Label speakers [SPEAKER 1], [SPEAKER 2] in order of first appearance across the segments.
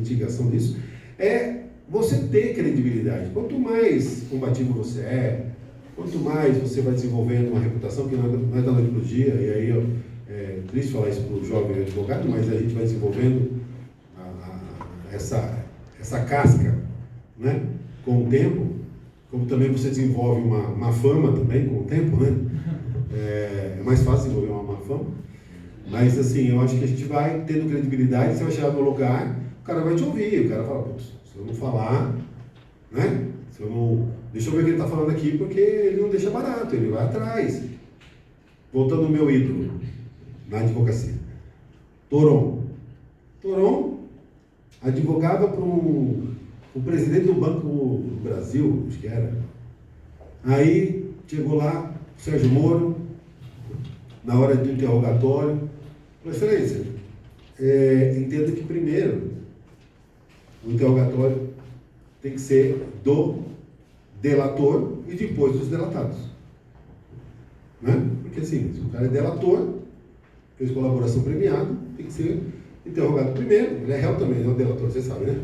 [SPEAKER 1] mitigação disso, é você ter credibilidade. Quanto mais combativo você é, quanto mais você vai desenvolvendo uma reputação que não é da noite para o dia, e aí é triste falar isso para o jovem advogado, mas a gente vai desenvolvendo essa casca, né, com o tempo, como também você desenvolve uma fama também com o tempo, né? É mais fácil desenvolver uma fama, mas assim, eu acho que a gente vai tendo credibilidade, você vai chegar no lugar, o cara vai te ouvir, o cara fala, putz, se eu não falar, né? Se eu não... Deixa eu ver o que ele está falando aqui, porque ele não deixa barato, ele vai atrás. Voltando ao meu ídolo na advocacia. Toron. Toron advogava para o presidente do Banco do Brasil, acho que era. Aí chegou lá, o Sérgio Moro, na hora do interrogatório, falou, excelência, entenda que primeiro o interrogatório tem que ser do delator e depois dos delatados. Né? Porque assim, se o cara é delator, fez colaboração premiada, tem que ser interrogado primeiro, ele é réu também, não é o delator, você sabe, né?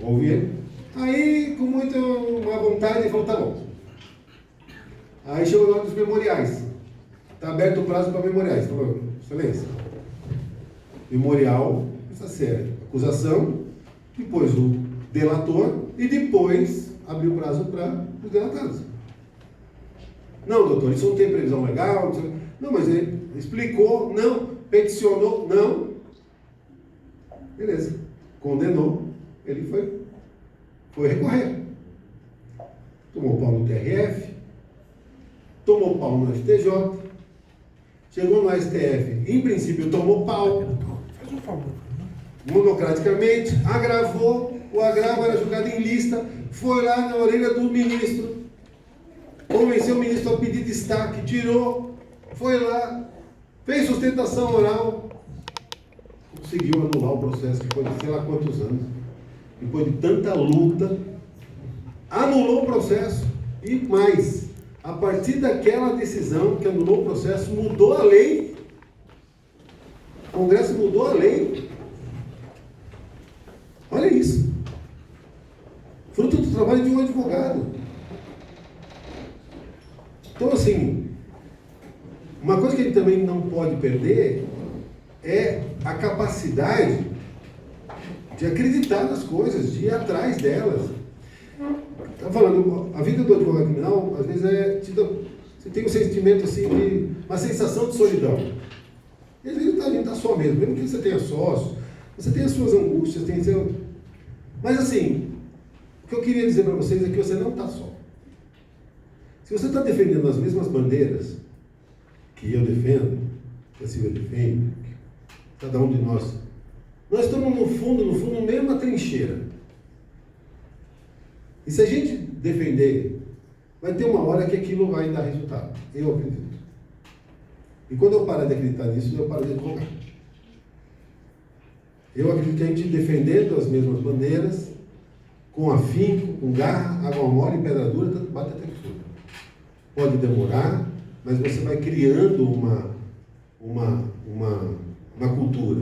[SPEAKER 1] Ouve ele. Aí, com muita má vontade, ele falou, tá bom. Aí chegou na hora dos memoriais. Está aberto o prazo para memoriais. Falou, excelência, memorial, essa série, acusação, depois o delator e depois abrir o prazo para os delatados. Não, doutor, isso não tem previsão legal. Não, mas ele explicou, não, peticionou, não. Beleza, condenou, ele foi recorrer. Tomou pau no TRF, tomou pau no STJ, chegou no STF, em princípio tomou pau,
[SPEAKER 2] Faz um favor.
[SPEAKER 1] monocraticamente, agravou, o agravo era julgado em lista, foi lá na orelha do ministro, convenceu o ministro a pedir destaque, tirou, foi lá, fez sustentação oral, conseguiu anular o processo, depois de sei lá quantos anos, depois de tanta luta, anulou o processo, e mais, a partir daquela decisão que anulou o processo, mudou a lei, o Congresso mudou a lei. Olha isso. Fruto do trabalho de um advogado. Então, assim, uma coisa que ele também não pode perder é a capacidade de acreditar nas coisas, de ir atrás delas. Está falando, a vida do advogado criminal, às vezes você tem um sentimento assim de uma sensação de solidão. E às vezes a gente está só mesmo que você tenha sócios, você tem as suas angústias, tem seu... Mas assim, o que eu queria dizer para vocês é que você não está só. Se você está defendendo as mesmas bandeiras que eu defendo, que a Silvia defende, que cada um de nós estamos no fundo, na mesma trincheira. E se a gente defender, vai ter uma hora que aquilo vai dar resultado. Eu acredito. E quando eu parar de acreditar nisso, eu paro de advogar. Eu acredito que a gente defendendo as mesmas bandeiras, com afinco, com garra, água mole e pedra dura, tanto bate até que fuga. Pode demorar, mas você vai criando uma cultura.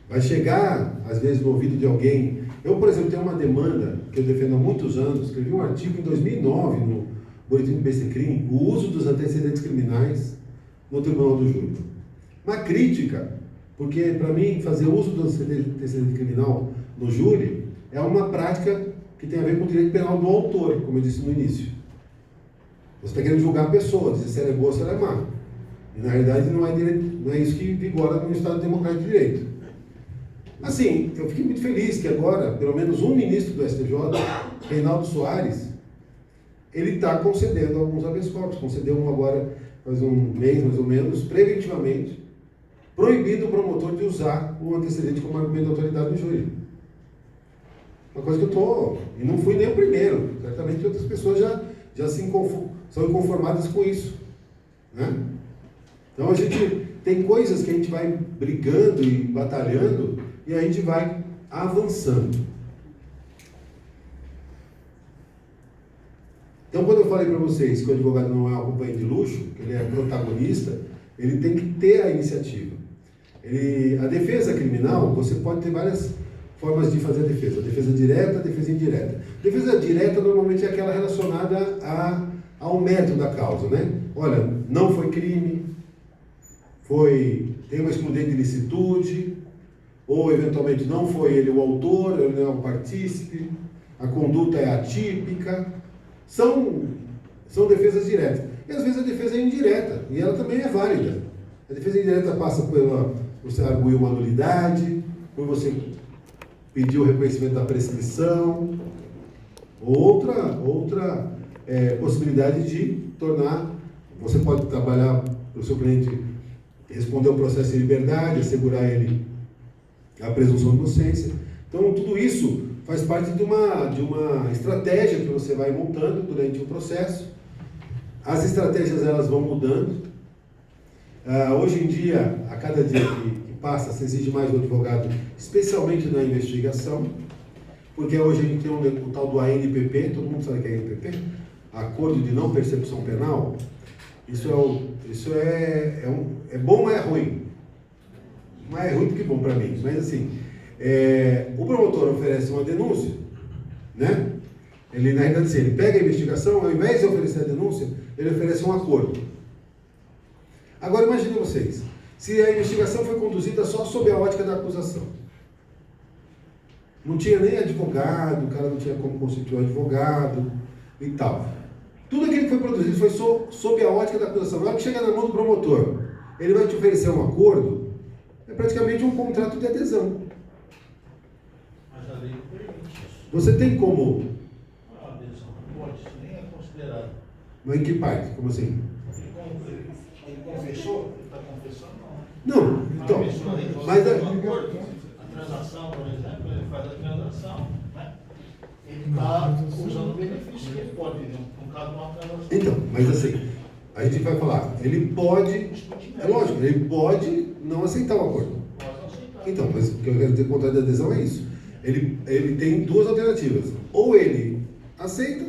[SPEAKER 1] Vai chegar, às vezes, no ouvido de alguém. Eu, por exemplo, tenho uma demanda que eu defendo há muitos anos. Escrevi um artigo em 2009 no Boletim do BCCRIM, o uso dos antecedentes criminais no Tribunal do Júri. Uma crítica, porque, para mim, fazer uso do antecedente criminal no júri é uma prática que tem a ver com o direito penal do autor, como eu disse no início. Você está querendo julgar a pessoa, dizer se ela é boa ou se ela é má. E, na realidade, não é isso que vigora no Estado Democrático de Direito. Assim, eu fiquei muito feliz que agora, pelo menos um ministro do STJ, Reinaldo Soares, ele está concedendo alguns habeas corpus. Concedeu um agora, faz um mês mais ou menos, preventivamente, proibindo o promotor de usar o antecedente como argumento de autoridade no júri. Uma coisa que eu estou... E não fui nem o primeiro. Certamente outras pessoas já são inconformadas com isso. Né? Então a gente tem coisas que a gente vai brigando e batalhando e a gente vai avançando. Então, quando eu falei para vocês que o advogado não é uma companhia de luxo, que ele é protagonista, ele tem que ter a iniciativa. A defesa criminal, você pode ter várias formas de fazer a defesa direta, a defesa indireta. Defesa direta normalmente é aquela relacionada ao mérito da causa, né? Olha, não foi crime, tem uma excludente de ilicitude, ou eventualmente não foi ele o autor, ele não é o partícipe, a conduta é atípica. São defesas diretas. E às vezes a defesa é indireta, e ela também é válida. A defesa indireta passa por você arguir uma nulidade, por você pedir o reconhecimento da prescrição, outra possibilidade de tornar, você pode trabalhar para o seu cliente responder o processo em liberdade, assegurar ele a presunção de inocência. Então, tudo isso faz parte de uma estratégia que você vai montando durante o processo. As estratégias, elas vão mudando. Hoje em dia, a cada dia que passa, se exige mais do advogado, especialmente na investigação, porque hoje a gente tem o tal do ANPP, todo mundo sabe o que é ANPP? Acordo de Não Persecução Penal. Isso é bom, mas é ruim. Mais é ruim do que bom para mim. Mas assim, o promotor oferece uma denúncia, né? Ele, na realidade, assim, ele pega a investigação, ao invés de oferecer a denúncia, ele oferece um acordo. Agora imaginem vocês, se a investigação foi conduzida só sob a ótica da acusação. Não tinha nem advogado, o cara não tinha como constituir um advogado e tal. Tudo aquilo que foi produzido foi sob a ótica da acusação. Na hora que chega na mão do promotor, ele vai te oferecer um acordo, é praticamente um contrato de adesão.
[SPEAKER 2] Mas a lei não permite isso.
[SPEAKER 1] Você tem como...
[SPEAKER 2] A adesão não pode, isso nem é considerado.
[SPEAKER 1] Mas em que parte? Como assim?
[SPEAKER 2] Ele confessou? Ele está confessando?
[SPEAKER 1] Não, então... Mas
[SPEAKER 2] a transação, por exemplo, ele faz a transação, né? Ele está usando o benefício que ele pode, no caso de uma transação.
[SPEAKER 1] Então, mas assim, a gente vai falar, ele pode... É lógico, ele pode não aceitar o acordo.
[SPEAKER 2] Pode aceitar.
[SPEAKER 1] Então, mas o que eu quero dizer com contrato de adesão é isso. Ele tem duas alternativas. Ou ele aceita,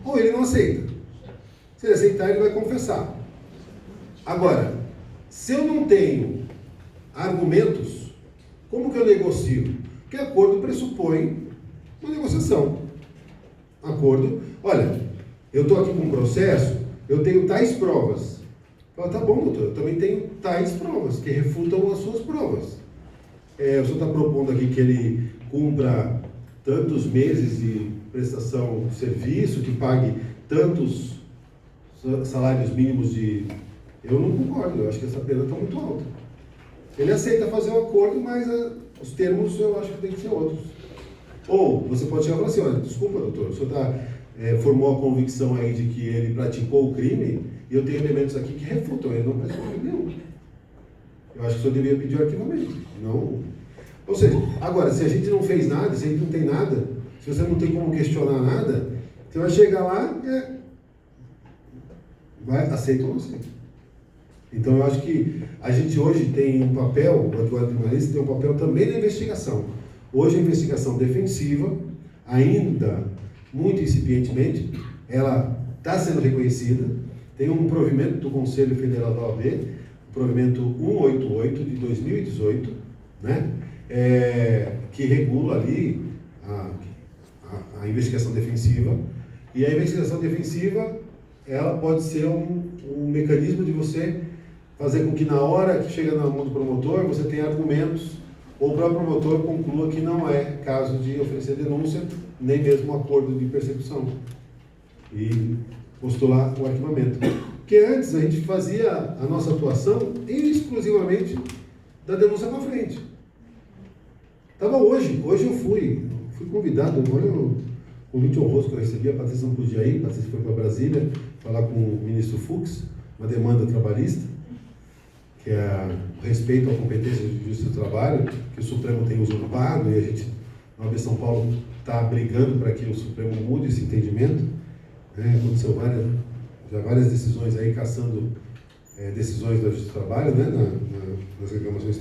[SPEAKER 1] ou ele não aceita. Se ele aceitar, ele vai confessar. Agora, se eu não tenho argumentos, como que eu negocio? Porque acordo pressupõe uma negociação. Acordo, olha, eu estou aqui com um processo, eu tenho tais provas. Fala, tá bom, doutor, eu também tenho tais provas, que refutam as suas provas. O senhor está propondo aqui que ele cumpra tantos meses de prestação de serviço, que pague tantos salários mínimos de... Eu não concordo, eu acho que essa pena está muito alta. Ele aceita fazer o acordo, mas os termos eu acho que tem que ser outros. Ou você pode chegar e falar assim, olha, desculpa, doutor, o senhor formou a convicção aí de que ele praticou o crime, e eu tenho elementos aqui que refutam, ele não praticou crime nenhum. Eu acho que o senhor deveria pedir o arquivamento. Não. Ou seja, agora, se a gente não fez nada, se a gente não tem nada, se você não tem como questionar nada, você vai chegar lá vai, aceita ou não aceita. Então, eu acho que a gente hoje tem um papel, o advogado criminalista tem um papel também na investigação. Hoje, a investigação defensiva, ainda muito incipientemente, ela está sendo reconhecida. Tem um provimento do Conselho Federal da OAB, o provimento 188 de 2018, né? Que regula ali a investigação defensiva. E a investigação defensiva, ela pode ser um mecanismo de você fazer com que na hora que chega na mão do promotor, você tenha argumentos, ou o próprio promotor conclua que não é caso de oferecer denúncia, nem mesmo um acordo de persecução. E postular o arquivamento. Porque antes a gente fazia a nossa atuação exclusivamente da denúncia para frente. Hoje eu fui convidado, olha o convite honroso que eu recebi, a Patrícia não podia ir, a Patrícia foi para Brasília falar com o ministro Fux, uma demanda trabalhista, que é o respeito à competência de justiça do trabalho, que o Supremo tem usurpado, e a gente, na OAB São Paulo, está brigando para que o Supremo mude esse entendimento. Aconteceu várias decisões aí, caçando decisões da Justiça do Trabalho, né, nas reclamações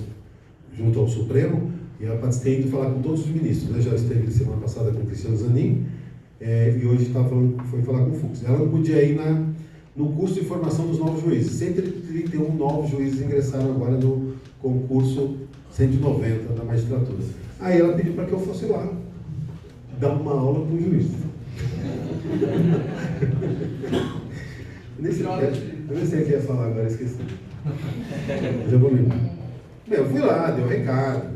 [SPEAKER 1] junto ao Supremo, e ela tem ido falar com todos os ministros, né, já esteve semana passada com o Cristiano Zanin, e hoje foi falar com o Fux. Ela não podia ir no curso de formação dos novos juízes. 131 novos juízes ingressaram agora no concurso 190 da magistratura. Aí ela pediu para que eu fosse lá dar uma aula para o juiz. Eu nem sei o que ia falar agora, esqueci. Mas eu vou lembrar. Bem, eu fui lá, dei um recado.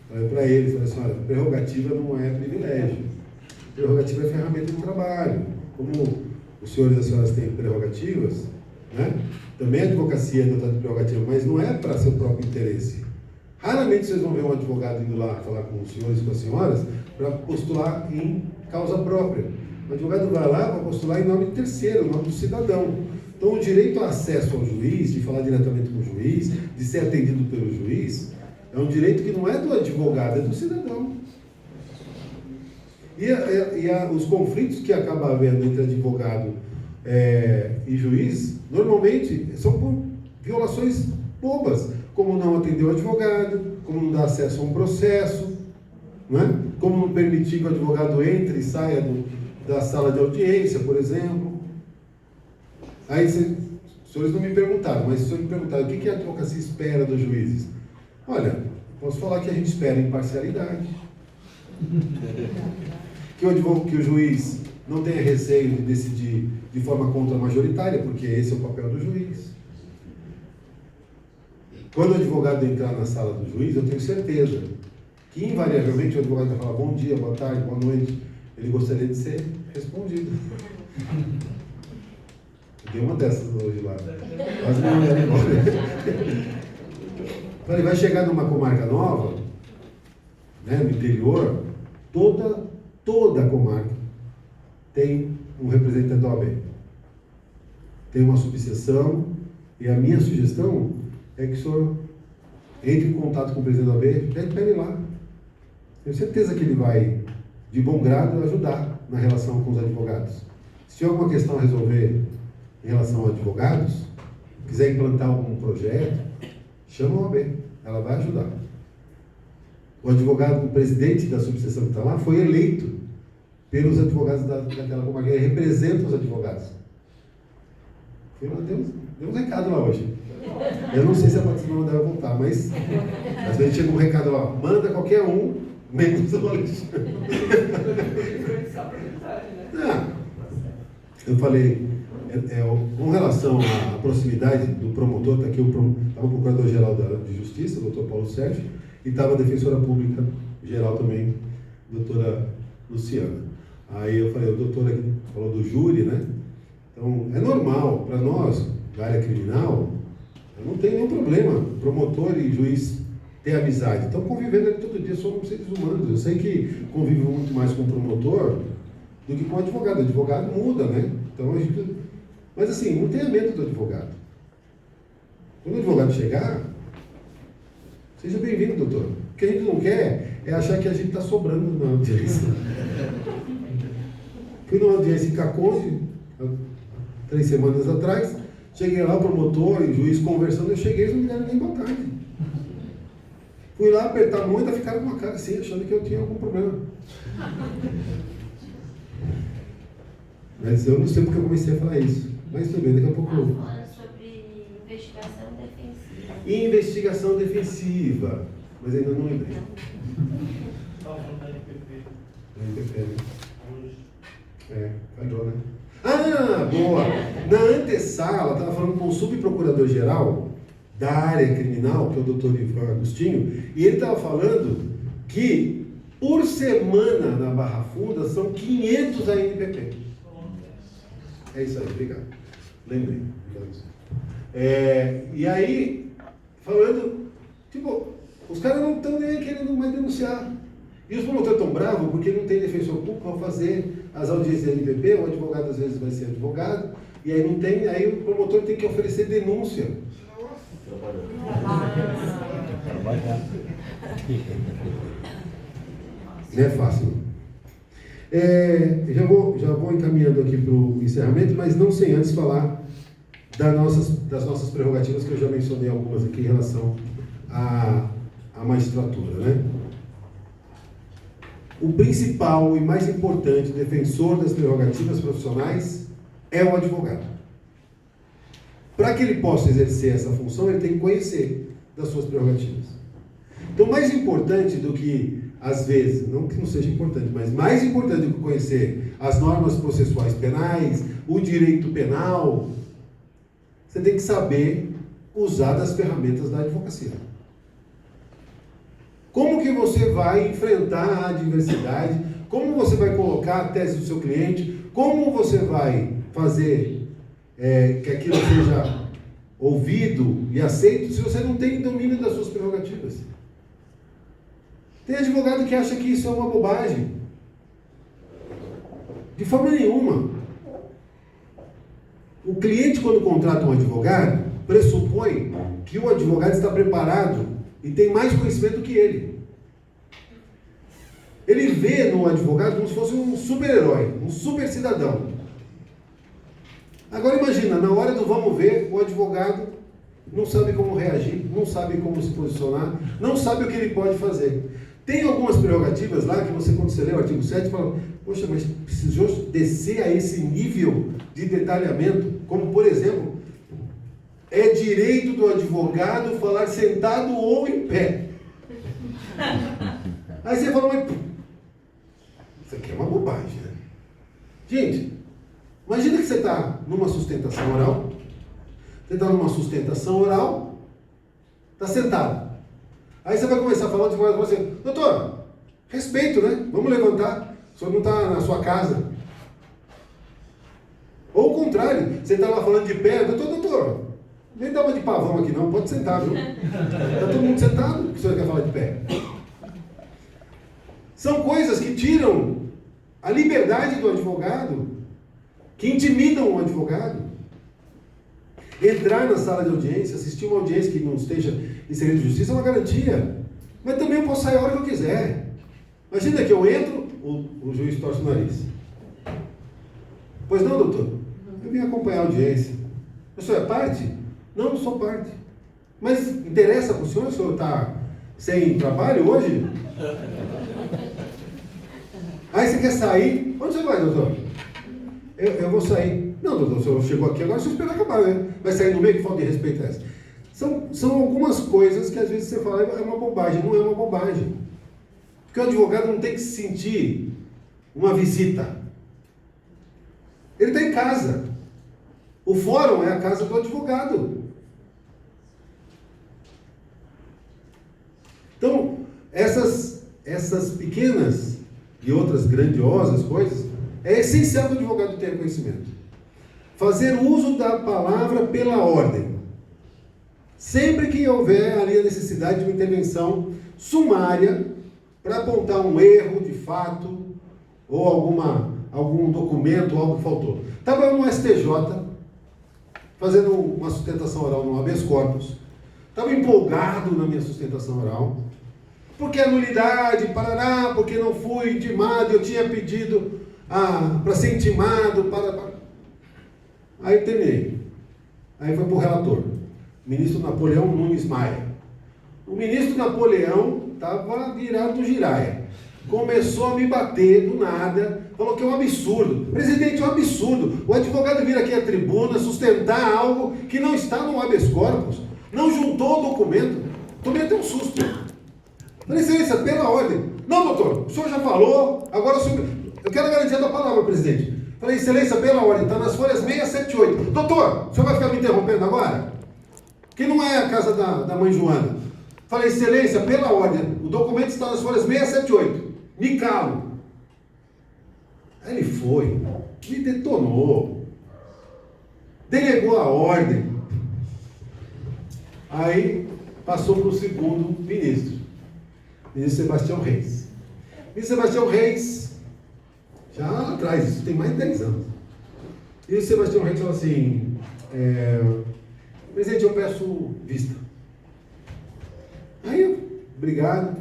[SPEAKER 1] Falei para ele, falei assim, olha, prerrogativa não é privilégio. Prerrogativa é ferramenta de trabalho. Como os senhores e as senhoras têm prerrogativas, né? Também a advocacia é dotada de prerrogativa, mas não é para seu próprio interesse. Raramente vocês vão ver um advogado indo lá falar com os senhores e com as senhoras para postular em causa própria. O advogado vai lá para postular em nome de terceiro, em nome do cidadão. Então, o direito ao acesso ao juiz, de falar diretamente com o juiz, de ser atendido pelo juiz, é um direito que não é do advogado, é do cidadão. Os conflitos que acaba havendo entre advogado e juiz, normalmente, são por violações bobas, como não atender o advogado, como não dar acesso a um processo, não é? Como não permitir que o advogado entre e saia da sala de audiência, por exemplo. Aí, os senhores não me perguntaram, mas se os senhores me perguntaram o que a advocacia espera dos juízes? Olha, posso falar que a gente espera imparcialidade. Que o juiz não tenha receio de decidir de forma contra-majoritária, porque esse é o papel do juiz. Quando o advogado entrar na sala do juiz, eu tenho certeza que, invariavelmente, o advogado vai falar bom dia, boa tarde, boa noite. Ele gostaria de ser respondido. Eu dei uma dessas hoje lá. Quase não era embora. Ele vai chegar numa comarca nova, né, no interior, toda a comarca tem um representante da OAB. Tem uma subseção, e a minha sugestão é que o senhor entre em contato com o presidente da OAB, pede para ele lá. Tenho certeza que ele vai, de bom grado, ajudar na relação com os advogados. Se tiver alguma questão a resolver em relação a advogados, quiser implantar algum projeto, chama a OAB, ela vai ajudar. O advogado, o presidente da subseção que está lá, foi eleito pelos advogados daquela comarca, ele representa os advogados. Fui lá, deu um recado lá hoje. Eu não sei se a participação deve voltar, mas às vezes chega um recado lá, manda qualquer um, menos o Alexandre. Eu falei, com relação à proximidade do promotor, está aqui estava o Procurador-Geral de Justiça, o doutor Paulo Sérgio, e estava a Defensora Pública Geral também, doutora Luciana. Aí eu falei, o doutor aqui falou do júri, né? Então, é normal, para nós, da área criminal, não tem nenhum problema, promotor e juiz ter amizade. Então, convivendo ali todo dia, somos seres humanos. Eu sei que convivo muito mais com o promotor do que com o advogado. O advogado muda, né? Então, a gente... Mas assim, não tenha medo do advogado. Quando o advogado chegar, seja bem-vindo, doutor. O que a gente não quer é achar que a gente está sobrando na audiência. Fui numa audiência em Caconde, 3 semanas atrás, cheguei lá, promotor e juiz conversando, eu cheguei e não me deram nem boa tarde. Fui lá apertar a mão e ainda ficaram com uma cara assim, achando que eu tinha algum problema. Mas eu não sei porque eu comecei a falar isso. Mas tudo bem, daqui a pouco eu...
[SPEAKER 3] Falando sobre investigação defensiva.
[SPEAKER 1] Investigação defensiva. Mas ainda não lembrei.
[SPEAKER 2] Estava falando da NPP.
[SPEAKER 1] NPP, né?
[SPEAKER 2] Hoje.
[SPEAKER 1] Falhou, né? Ah, boa! Na antessala, estava falando com o subprocurador-geral da área criminal, que é o doutor Ivan Agostinho, e ele estava falando que, por semana na Barra Funda, são 500 ANPP. É isso aí, obrigado. Lembrei. E aí, falando, tipo, os caras não estão nem querendo mais denunciar. E os promotores estão bravos porque não tem defensor público para fazer as audiências da NPP, o advogado às vezes vai ser advogado, e aí não tem, aí o promotor tem que oferecer denúncia. Não é fácil. Já vou encaminhando aqui para o encerramento, mas não sem antes falar das nossas prerrogativas, que eu já mencionei algumas aqui em relação à magistratura, né? O principal e mais importante defensor das prerrogativas profissionais é o advogado. Para que ele possa exercer essa função, ele tem que conhecer das suas prerrogativas. Então, mais importante do que, às vezes, não que não seja importante, mas mais importante do que conhecer as normas processuais penais, o direito penal, você tem que saber usar das ferramentas da advocacia. Como que você vai enfrentar a adversidade? Como você vai colocar a tese do seu cliente? Como você vai fazer que aquilo seja ouvido e aceito se você não tem domínio das suas prerrogativas? Tem advogado que acha que isso é uma bobagem. De forma nenhuma. O cliente, quando contrata um advogado, pressupõe que o advogado está preparado e tem mais conhecimento que ele. Ele vê no advogado como se fosse um super-herói, um super-cidadão. Agora imagina, na hora do vamos ver, o advogado não sabe como reagir, não sabe como se posicionar, não sabe o que ele pode fazer. Tem algumas prerrogativas lá que você, quando você lê o artigo 7, fala, poxa, mas precisou descer a esse nível de detalhamento, como por exemplo, é direito do advogado falar sentado ou em pé. Aí você fala, mas isso aqui é uma bobagem, né? Gente, imagina que você está numa sustentação oral, está sentado. Aí você vai começar a falar de coisa assim, doutor, respeito, né? Vamos levantar, o senhor não está na sua casa. Ou o contrário, você está lá falando de pé, doutor, nem dá uma de pavão aqui não, pode sentar, viu? Está todo mundo sentado, o que o senhor quer falar de pé? São coisas que tiram a liberdade do advogado, que intimidam o advogado. Entrar na sala de audiência, assistir uma audiência que não esteja em segredo de justiça é uma garantia. Mas também eu posso sair a hora que eu quiser. Imagina que eu entro, o juiz torce o nariz. Pois não, doutor? Eu vim acompanhar a audiência. O senhor é parte? Não, não sou parte. Mas interessa para o senhor está sem trabalho hoje? Aí você quer sair? Onde você vai, doutor? Eu vou sair. Não, doutor, o senhor chegou aqui agora, o senhor espera acabar, né? Vai sair no meio, que falta de respeito é essa? São algumas coisas que às vezes você fala, é uma bobagem. Não é uma bobagem. Porque o advogado não tem que se sentir uma visita. Ele está em casa. O fórum é a casa do advogado. Então, essas pequenas e outras grandiosas coisas, é essencial que o advogado tenha conhecimento. Fazer uso da palavra pela ordem. Sempre que houver ali a necessidade de uma intervenção sumária para apontar um erro de fato ou algum documento, algo que faltou. Estava no STJ, fazendo uma sustentação oral no habeas corpus. Estava empolgado na minha sustentação oral. Porque a nulidade, parará, porque não fui intimado, eu tinha pedido para ser intimado, Aí terminei. Aí foi para o relator, ministro Napoleão Nunes Maia. O ministro Napoleão estava virado do giraia. Começou a me bater do nada, falou que é um absurdo. Presidente, é um absurdo. O advogado vir aqui à tribuna sustentar algo que não está no habeas corpus, não juntou o documento. Tomei até um susto. Falei, excelência, pela ordem. Não, doutor, o senhor já falou, agora o senhor... Eu quero a garantia da palavra, presidente. Falei, excelência, pela ordem, está nas folhas 678. Doutor, o senhor vai ficar me interrompendo agora? Que não é a casa da mãe Joana. Falei, excelência, pela ordem, o documento está nas folhas 678. Me calo. Aí ele foi, me detonou, delegou a ordem. Aí passou para o segundo ministro Sebastião Reis. Ministro Sebastião Reis, já lá atrás, isso tem mais de 10 anos. E o Sebastião Reis falou assim, presidente, eu peço vista. Aí eu, obrigado,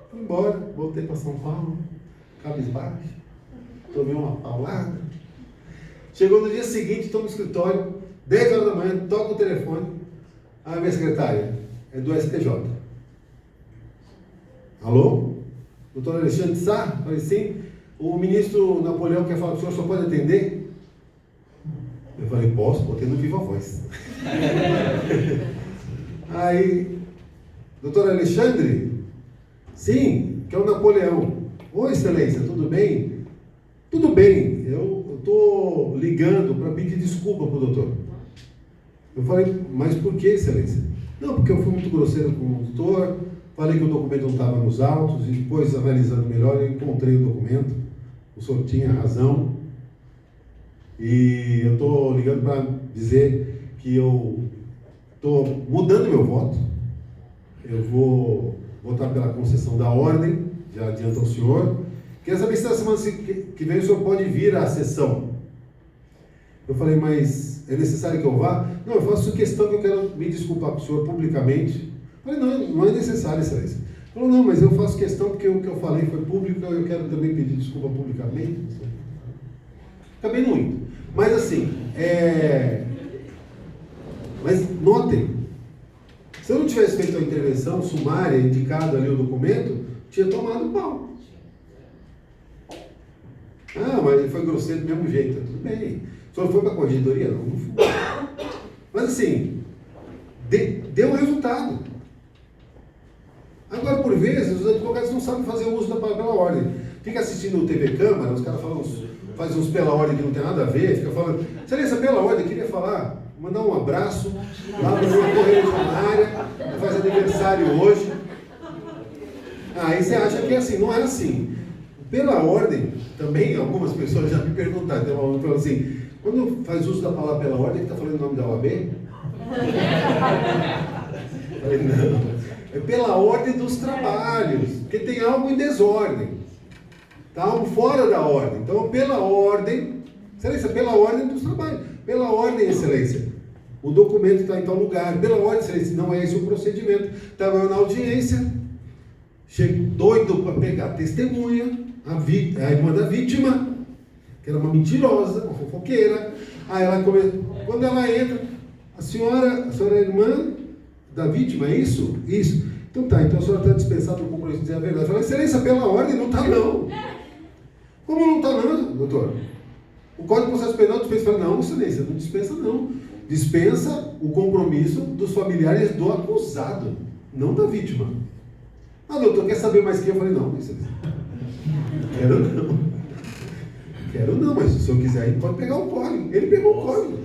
[SPEAKER 1] fui embora, voltei para São Paulo, cabisbaixo, tomei uma paulada. Chegou no dia seguinte, estou no escritório, 10 horas da manhã, toco o telefone, a minha secretária é do STJ. Alô? Doutor Alexandre de Sá? Falei, sim. O ministro Napoleão quer falar com o senhor, só pode atender? Eu falei, posso, botei no viva voz. Aí, doutor Alexandre, Sim, que é o Napoleão. Oi, excelência, tudo bem? Tudo bem, eu estou ligando para pedir desculpa para o doutor. Eu falei, mas por que, excelência? Não, porque eu fui muito grosseiro com o doutor, falei que o documento não estava nos autos, e depois, analisando melhor, eu encontrei o documento, o senhor tinha razão, e eu estou ligando para dizer que eu estou mudando meu voto, eu vou votar pela concessão da ordem, já adianta ao senhor. Queria saber se na semana que vem o senhor pode vir à sessão. Eu falei, mas é necessário que eu vá? Não, eu faço questão que eu quero me desculpar para o senhor publicamente. Eu falei, não é necessário, excelência. Ele falou, não, mas eu faço questão porque o que eu falei foi público, eu quero também pedir desculpa publicamente. Acabei não indo. Mas assim, mas notem, se eu não tivesse feito a intervenção sumária, indicado ali o documento, tinha tomado pau. Ah, mas ele foi grosseiro do mesmo jeito, tudo bem. O senhor foi para a corregedoria? Não fui. Mas assim, deu resultado. Agora, por vezes, os advogados não sabem fazer uso da pela ordem. Fica assistindo o TV Câmara, os caras fazem uns pela ordem que não tem nada a ver, fica falando, excelência, pela ordem, queria falar, mandar um abraço lá para uma correligionária, que faz aniversário hoje. Aí você acha que é assim, não é assim. Pela ordem, também algumas pessoas já me perguntaram, tem uma aluna que falou assim, quando faz uso da palavra pela ordem, que está falando o nome da OAB? Eu falei, não. É pela ordem dos trabalhos, porque tem algo em desordem. Está algo fora da ordem. Então, pela ordem, excelência, pela ordem dos trabalhos. Pela ordem, excelência. O documento está em tal lugar. Pela ordem, excelência, não é esse o procedimento. Estava eu na audiência, chego doido para pegar a testemunha, a irmã da vítima, que era uma mentirosa, uma fofoqueira. Aí ela quando ela entra, a senhora é irmã da vítima, é isso? Isso. Então tá, então a senhora está dispensada do compromisso de dizer a verdade. Eu falei, excelência, pela ordem, não está não. Como não está não, doutor? O Código de Processo Penal dispensa. Eu falei, não, excelência, não dispensa não. Dispensa o compromisso dos familiares do acusado, não da vítima. Ah, doutor, quer saber mais que eu? falei, não, excelência. Quero não. Quero não, mas se o senhor quiser, ele pode pegar o código. Ele pegou o código.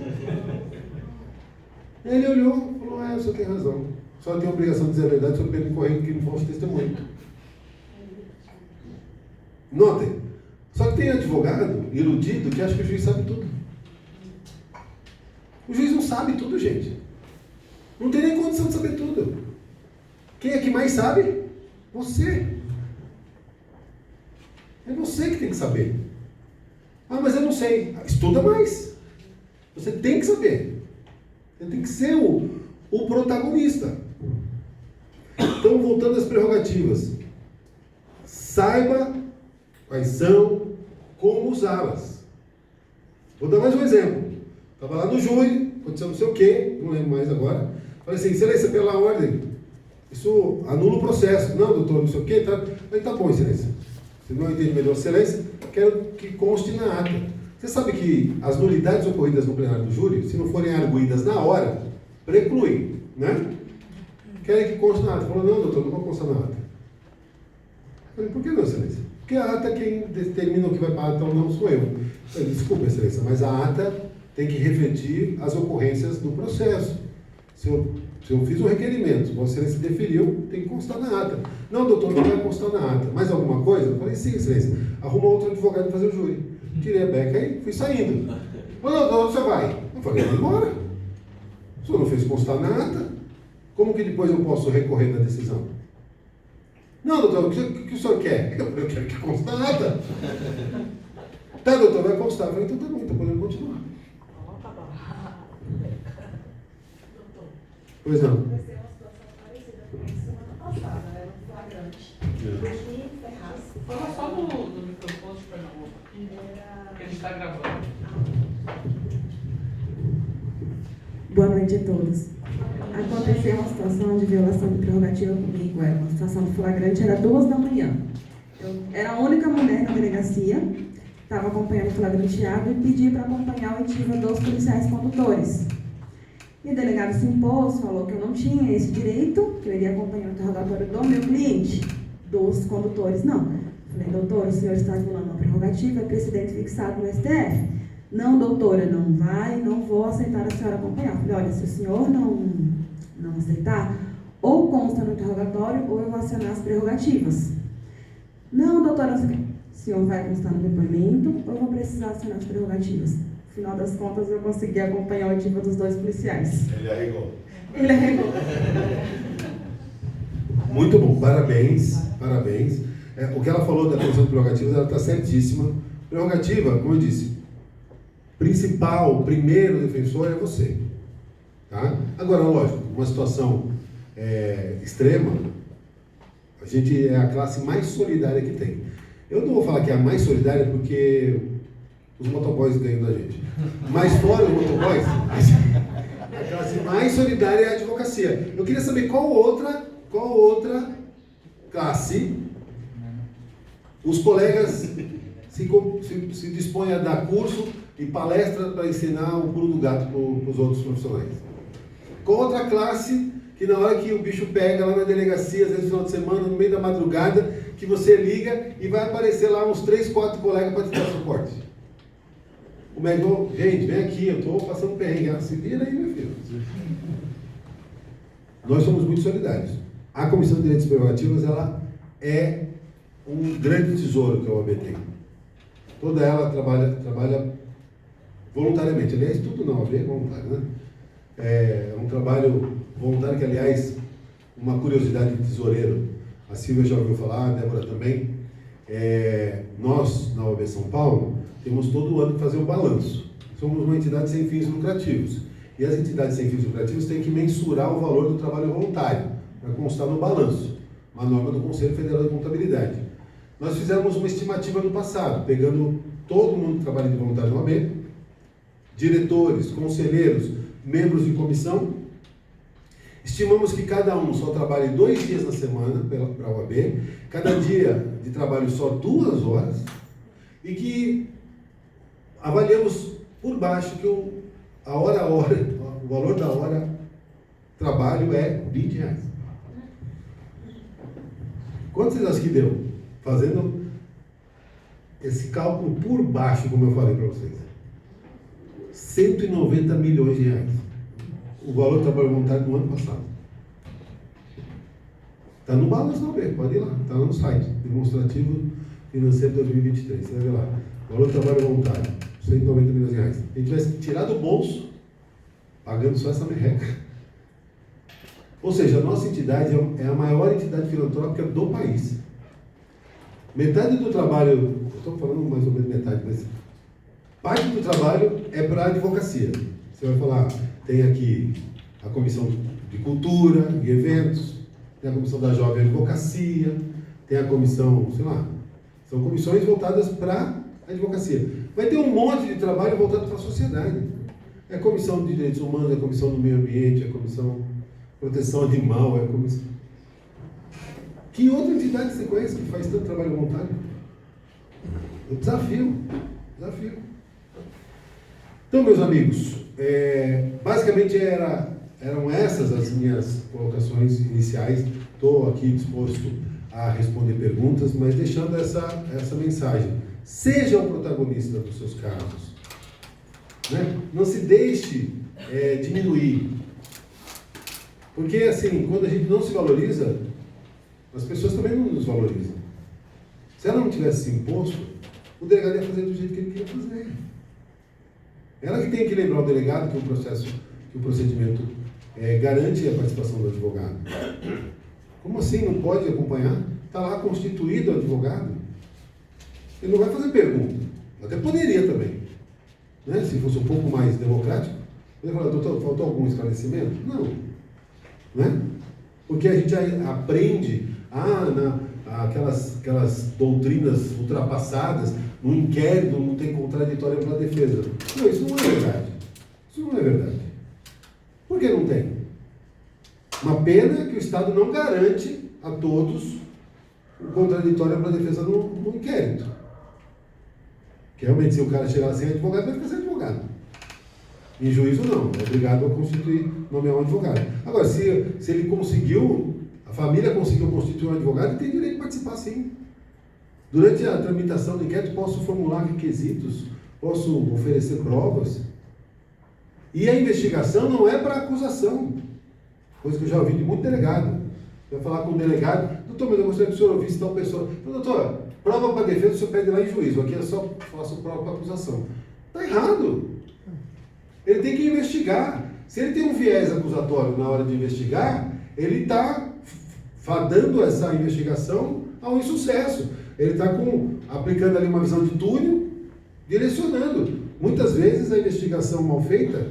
[SPEAKER 1] Ele olhou e falou, o senhor tem razão. Só tem a obrigação de dizer a verdade sobre ele correndo que não fosse testemunho. Notem, só que tem advogado iludido que acha que o juiz sabe tudo. O juiz não sabe tudo, gente. Não tem nem condição de saber tudo. Quem é que mais sabe? Você. É você que tem que saber. Ah, mas eu não sei. Estuda mais. Você tem que saber. Você tem que ser o protagonista. Então, voltando às prerrogativas. Saiba quais são, como usá-las. Vou dar mais um exemplo. Estava lá no júri, aconteceu não sei o quê, não lembro mais agora. Falei assim, excelência, pela ordem, isso anula o processo. Não, doutor, não sei o quê. Tá. Falei, tá bom, excelência. Se não entende melhor, excelência, quero que conste na ata. Você sabe que as nulidades ocorridas no plenário do júri, se não forem arguídas na hora, precluem, né? Querem que conste na ata. Falou, não, doutor, não vou constar na ata. Falei, por que não, excelência? Porque a ata, quem determina o que vai para a ata ou não sou eu. Falei, desculpa, excelência, mas a ata tem que refletir as ocorrências do processo. Se eu fiz um requerimento, Vossa Excelência deferiu, tem que constar na ata. Não, doutor, não vai constar na ata. Mais alguma coisa? Eu falei, sim, Excelência. Arruma outro advogado para fazer o júri. Tirei a beca e fui saindo. Falei, não, doutor, você vai? Eu falei, vai embora. O senhor não fez constar na ata? Como que depois eu posso recorrer da decisão? Não, doutor, o que o senhor quer? Eu quero que conste na ata. Tá, doutor, vai constar. Eu falei, então tá bom, então podemos continuar. Pois não.
[SPEAKER 4] Vai ser uma situação parecida com a semana passada, era um flagrante. Aqui em Ferraz.
[SPEAKER 2] Fala só do microfone de Pernambuco, que a gente está gravando.
[SPEAKER 4] Boa noite a todos. Aconteceu uma situação de violação de prerrogativa comigo, era uma situação flagrante, era 2 da manhã. Eu era a única mulher na delegacia, estava acompanhando o flagranteado e pedi para acompanhar a oitiva dos policiais condutores. E o delegado se impôs, falou que eu não tinha esse direito, que eu iria acompanhar o interrogatório do meu cliente. dos condutores, não. Falei, doutor, o senhor está violando uma prerrogativa, é precedente fixado no STF. Não, doutora, não vai, não vou aceitar a senhora acompanhar. Falei, olha, se o senhor não aceitar, ou consta no interrogatório, ou eu vou acionar as prerrogativas. Não, doutora, o senhor vai constar no depoimento, ou eu vou precisar acionar as prerrogativas. No final das contas, eu consegui acompanhar o ativo dos 2 policiais.
[SPEAKER 1] Ele arregou.
[SPEAKER 4] Ele arregou.
[SPEAKER 1] Muito bom, parabéns, parabéns. O que ela falou da questão de prerrogativas, ela está certíssima. Prerrogativa, como eu disse, principal, primeiro defensor é você. Tá? Agora, lógico, uma situação extrema, a gente é a classe mais solidária que tem. Eu não vou falar que é a mais solidária porque os motoboys ganham da gente. Mas fora os motoboys, a classe mais solidária é a advocacia. Eu queria saber qual outra classe os colegas se dispõem a dar curso e palestra para ensinar o pulo do gato para os outros profissionais. Qual outra classe que na hora que o bicho pega lá na delegacia, às vezes no final de semana, no meio da madrugada, que você liga e vai aparecer lá uns 3, 4 colegas para te dar suporte? O médico, gente, vem aqui, eu estou passando perrengue. Se vira aí, meu filho. Nós somos muito solidários. A Comissão de Direitos e Prerrogativas, ela é um grande tesouro que a OAB tem. Toda ela trabalha voluntariamente. Aliás, tudo na OAB é voluntário, né? É um trabalho voluntário que, aliás, uma curiosidade de tesoureiro, a Silvia já ouviu falar, a Débora também. Nós, na OAB São Paulo, temos todo ano que fazer um balanço. Somos uma entidade sem fins lucrativos. E as entidades sem fins lucrativos têm que mensurar o valor do trabalho voluntário, para constar no balanço, uma norma do Conselho Federal de Contabilidade. Nós fizemos uma estimativa no passado, pegando todo mundo que trabalha de voluntário na OAB, diretores, conselheiros, membros de comissão. Estimamos que cada um só trabalhe 2 dias na semana para a OAB, cada dia de trabalho só 2 horas, e que avaliamos por baixo que o valor da hora trabalho é R$20. Quanto vocês acham que deu? Fazendo esse cálculo por baixo, como eu falei para vocês. R$190 milhões. O valor do trabalho voluntário do ano passado. Está no balanço da OAB, pode ir lá. Está lá no site, demonstrativo financeiro 2023. Você vai ver lá. Valor do trabalho voluntário, R$190 milhões. A gente vai tirar do bolso, pagando só essa merreca. Ou seja, a nossa entidade é a maior entidade filantrópica do país. Metade do trabalho, eu estou falando mais ou menos metade, mas parte do trabalho é para a advocacia. Você vai falar, tem aqui a Comissão de Cultura e Eventos, tem a Comissão da Jovem Advocacia, tem a Comissão, sei lá, são comissões voltadas para a advocacia. Vai ter um monte de trabalho voltado para a sociedade. É a Comissão de Direitos Humanos, é a Comissão do Meio Ambiente, é a Comissão Proteção Animal, é a Comissão... Que outra entidade você conhece que faz tanto trabalho voluntário? Desafio. Então, meus amigos, basicamente eram essas as minhas colocações iniciais. Estou aqui disposto a responder perguntas, mas deixando essa mensagem. Seja o protagonista dos seus casos. Né? Não se deixe diminuir. Porque, assim, quando a gente não se valoriza, as pessoas também não nos valorizam. Se ela não tivesse se imposto, o delegado ia fazer do jeito que ele queria fazer. Ela que tem que lembrar o delegado que o procedimento garante a participação do advogado. Como assim? Não pode acompanhar? Está lá constituído o advogado. Ele não vai fazer pergunta. Até poderia também. Né? Se fosse um pouco mais democrático. Ele vai falar, doutor, faltou algum esclarecimento? Não. Né? Porque a gente aprende aquelas doutrinas ultrapassadas, no inquérito não tem contraditório para a defesa. Não, isso não é verdade. Isso não é verdade. Por que não tem? Uma pena que o Estado não garante a todos o contraditório para a defesa no inquérito. Que realmente, se o cara chegar sem advogado, vai ficar sem advogado. Em juízo, não. É obrigado a constituir, nomear um advogado. Agora, se ele conseguiu família conseguiu constituir um advogado e tem direito de participar, sim. Durante a tramitação do inquérito, posso formular requisitos, posso oferecer provas. E a investigação não é para acusação, coisa que eu já ouvi de muito delegado. Vai falar com o delegado, doutor, mas eu gostaria que o senhor ouvisse tal pessoa. Doutor, prova para defesa o senhor pede lá em juízo, aqui é só faço prova para acusação. Está errado. Ele tem que investigar. Se ele tem um viés acusatório na hora de investigar, ele está fadando essa investigação ao insucesso. Ele está aplicando ali uma visão de túnel, direcionando. Muitas vezes a investigação mal feita,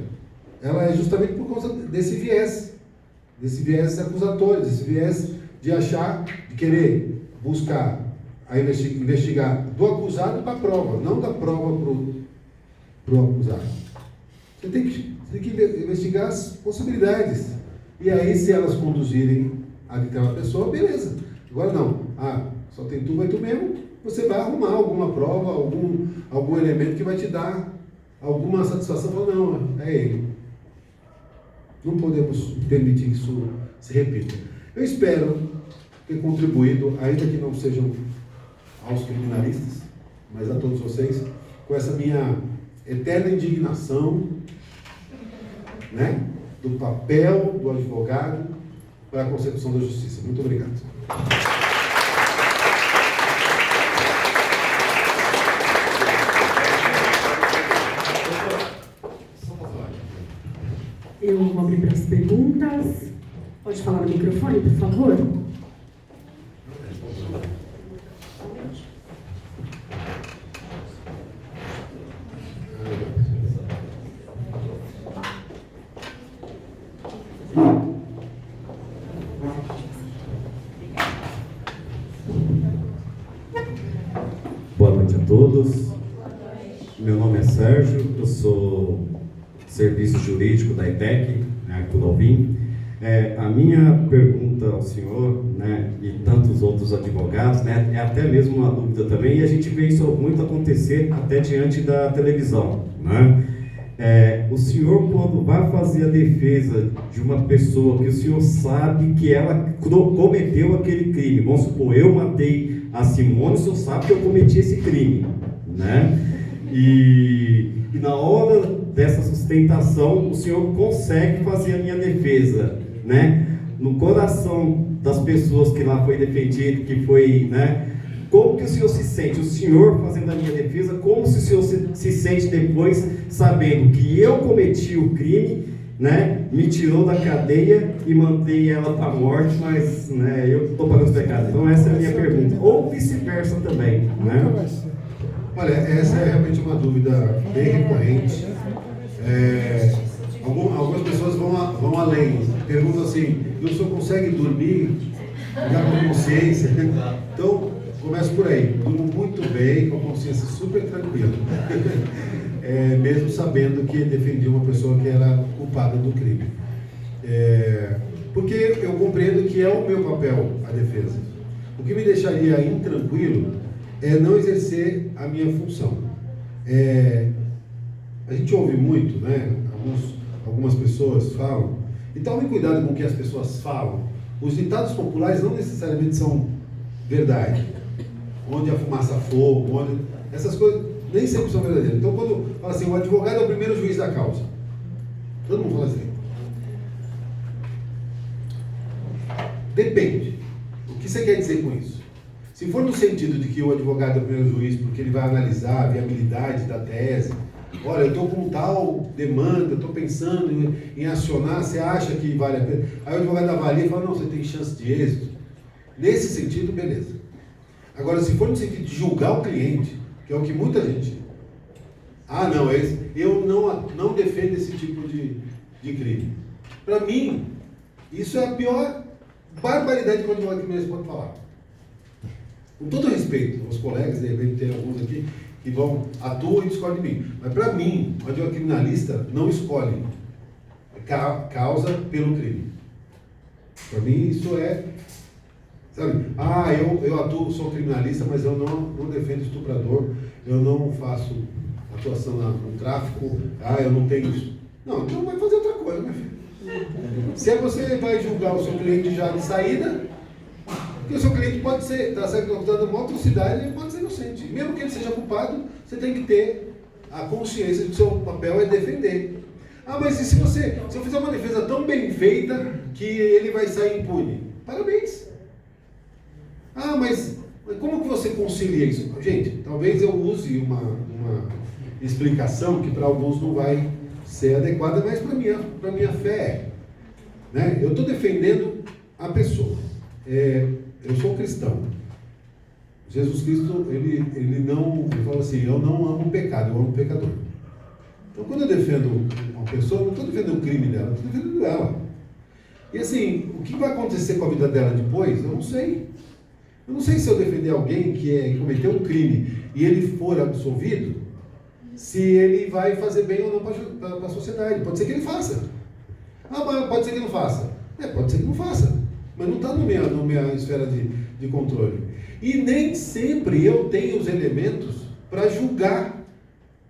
[SPEAKER 1] ela é justamente por causa desse viés acusatório, desse viés de achar, de querer buscar, investigar do acusado para a prova, não da prova para o acusado. Você tem que investigar as possibilidades. E aí, se elas conduzirem a aquela pessoa, beleza. Agora não. Só tem tu, vai tu mesmo. Você vai arrumar alguma prova, algum elemento que vai te dar alguma satisfação. Fala, não, é ele. Não podemos permitir que isso se repita. Eu espero ter contribuído, ainda que não sejam aos criminalistas, mas a todos vocês, com essa minha eterna indignação, né, do papel do advogado para a consecução da justiça. Muito obrigado.
[SPEAKER 4] Eu vou abrir para as perguntas. Pode falar no microfone, por favor?
[SPEAKER 5] Boa noite a todos. Meu nome é Sérgio, eu sou serviço jurídico da ITEC, né, aqui do Alvim. A minha pergunta ao senhor, né, e tantos outros advogados, né, é até mesmo uma dúvida também, e a gente vê isso muito acontecer até diante da televisão, né? O senhor, quando vai fazer a defesa de uma pessoa que o senhor sabe que ela cometeu aquele crime, vamos supor, eu matei a Simone, o senhor sabe que eu cometi esse crime, né? E na hora dessa sustentação, o senhor consegue fazer a minha defesa, né? No coração das pessoas que lá foi defendido, que foi, né? Como que o senhor se sente? O senhor fazendo a minha defesa, como se o senhor se sente depois, sabendo que eu cometi o crime, né? Me tirou da cadeia e mandei ela para a morte, mas, né, eu estou pagando os pecados. Então essa é a minha pergunta. Ou vice-versa também, né?
[SPEAKER 1] Olha, essa é realmente uma dúvida bem recorrente. Algumas pessoas vão além, perguntam assim, o senhor consegue dormir já com consciência? Então, começo por aí. Durmo muito bem, com a consciência super tranquila. Mesmo sabendo que defendi uma pessoa que era culpada do crime. Porque eu compreendo que é o meu papel a defesa. O que me deixaria intranquilo é não exercer a minha função. A gente ouve muito, né? Algumas pessoas falam, e tome cuidado com o que as pessoas falam. Os ditados populares não necessariamente são verdade. Onde a fumaça fogo, essas coisas nem sempre são verdadeiras. Então, quando fala assim, o advogado é o primeiro juiz da causa, todo mundo fala assim. Depende. O que você quer dizer com isso? Se for no sentido de que o advogado é o primeiro juiz porque ele vai analisar a viabilidade da tese, olha, eu estou com tal demanda, estou pensando em acionar, você acha que vale a pena? Aí o advogado avalia e fala, não, você tem chance de êxito. Nesse sentido, beleza. Agora, se for no sentido de julgar o cliente, que é o que muita gente... não, eu não defendo esse tipo de crime. Para mim, isso é a pior barbaridade que o advogado criminalista pode falar. Com todo respeito aos colegas, de repente tem alguns aqui que atuam e discordam de mim. Mas para mim, o advogado criminalista não escolhe causa pelo crime. Para mim isso é, sabe, eu atuo, sou criminalista, mas eu não defendo estuprador, eu não faço atuação no tráfico, eu não tenho isso. Não, então vai fazer outra coisa, meu filho. Se você vai julgar o seu cliente já de saída, Porque o seu cliente pode ser, está sendo acusado de uma atrocidade, ele pode ser inocente. Mesmo que ele seja culpado, você tem que ter a consciência de que o seu papel é defender. Ah, mas e se eu fizer uma defesa tão bem feita que ele vai sair impune? Parabéns. Ah, mas como que você concilia isso? Gente, talvez eu use uma explicação que para alguns não vai ser adequada, mas para minha fé é. Né? Eu estou defendendo a pessoa. Eu sou cristão. Jesus Cristo, ele fala assim, eu não amo o pecado, eu amo o pecador. Então, quando eu defendo uma pessoa, eu não estou defendendo o crime dela, eu estou defendendo ela. E assim, o que vai acontecer com a vida dela depois, eu não sei. Eu não sei se eu defender alguém que cometeu um crime e ele for absolvido, se ele vai fazer bem ou não para a sociedade. Pode ser que ele faça. Ah, mas pode ser que não faça. Pode ser que não faça. Mas não está na minha esfera de controle. E nem sempre eu tenho os elementos para julgar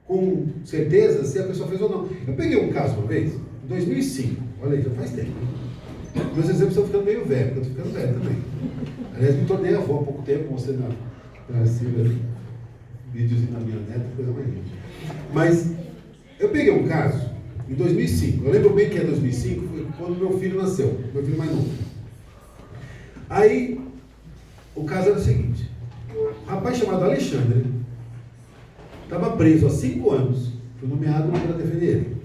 [SPEAKER 1] com certeza se a pessoa fez ou não. Eu peguei um caso uma vez, em 2005. Olha aí, já faz tempo. Meus exemplos estão ficando meio velhos, porque eu estou ficando velho também. Aliás, me tornei avô há pouco tempo, mostrei na Silvia vídeos na minha neta, coisa mais linda. Mas eu peguei um caso em 2005. Eu lembro bem que é 2005, foi quando meu filho nasceu, meu filho mais novo. Aí, o caso era o seguinte: um rapaz chamado Alexandre estava preso há 5 anos, foi nomeado para defender ele,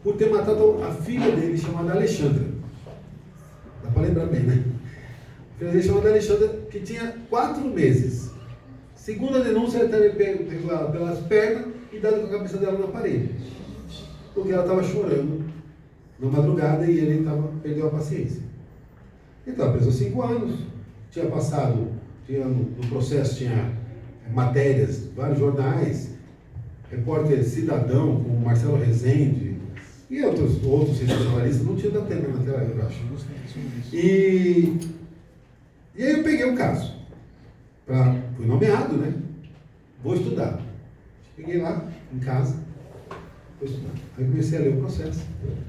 [SPEAKER 1] por ter matado a filha dele, chamada Alexandra. Dá para lembrar bem, né? A filha dele chamada Alexandra, que tinha 4 meses. Segundo a denúncia, ele teria pego ela pelas pernas e dado com a cabeça dela na parede, porque ela estava chorando na madrugada e ele perdeu a paciência. Ele estava preso há 5 anos, no processo tinha matérias, vários jornais, repórter Cidadão, como Marcelo Rezende, e outros sensacionalistas, não tinha da tempo naquela época, eu acho. E aí eu peguei o caso, fui nomeado, né? Vou estudar. Cheguei lá, em casa, vou estudar. Aí comecei a ler o processo.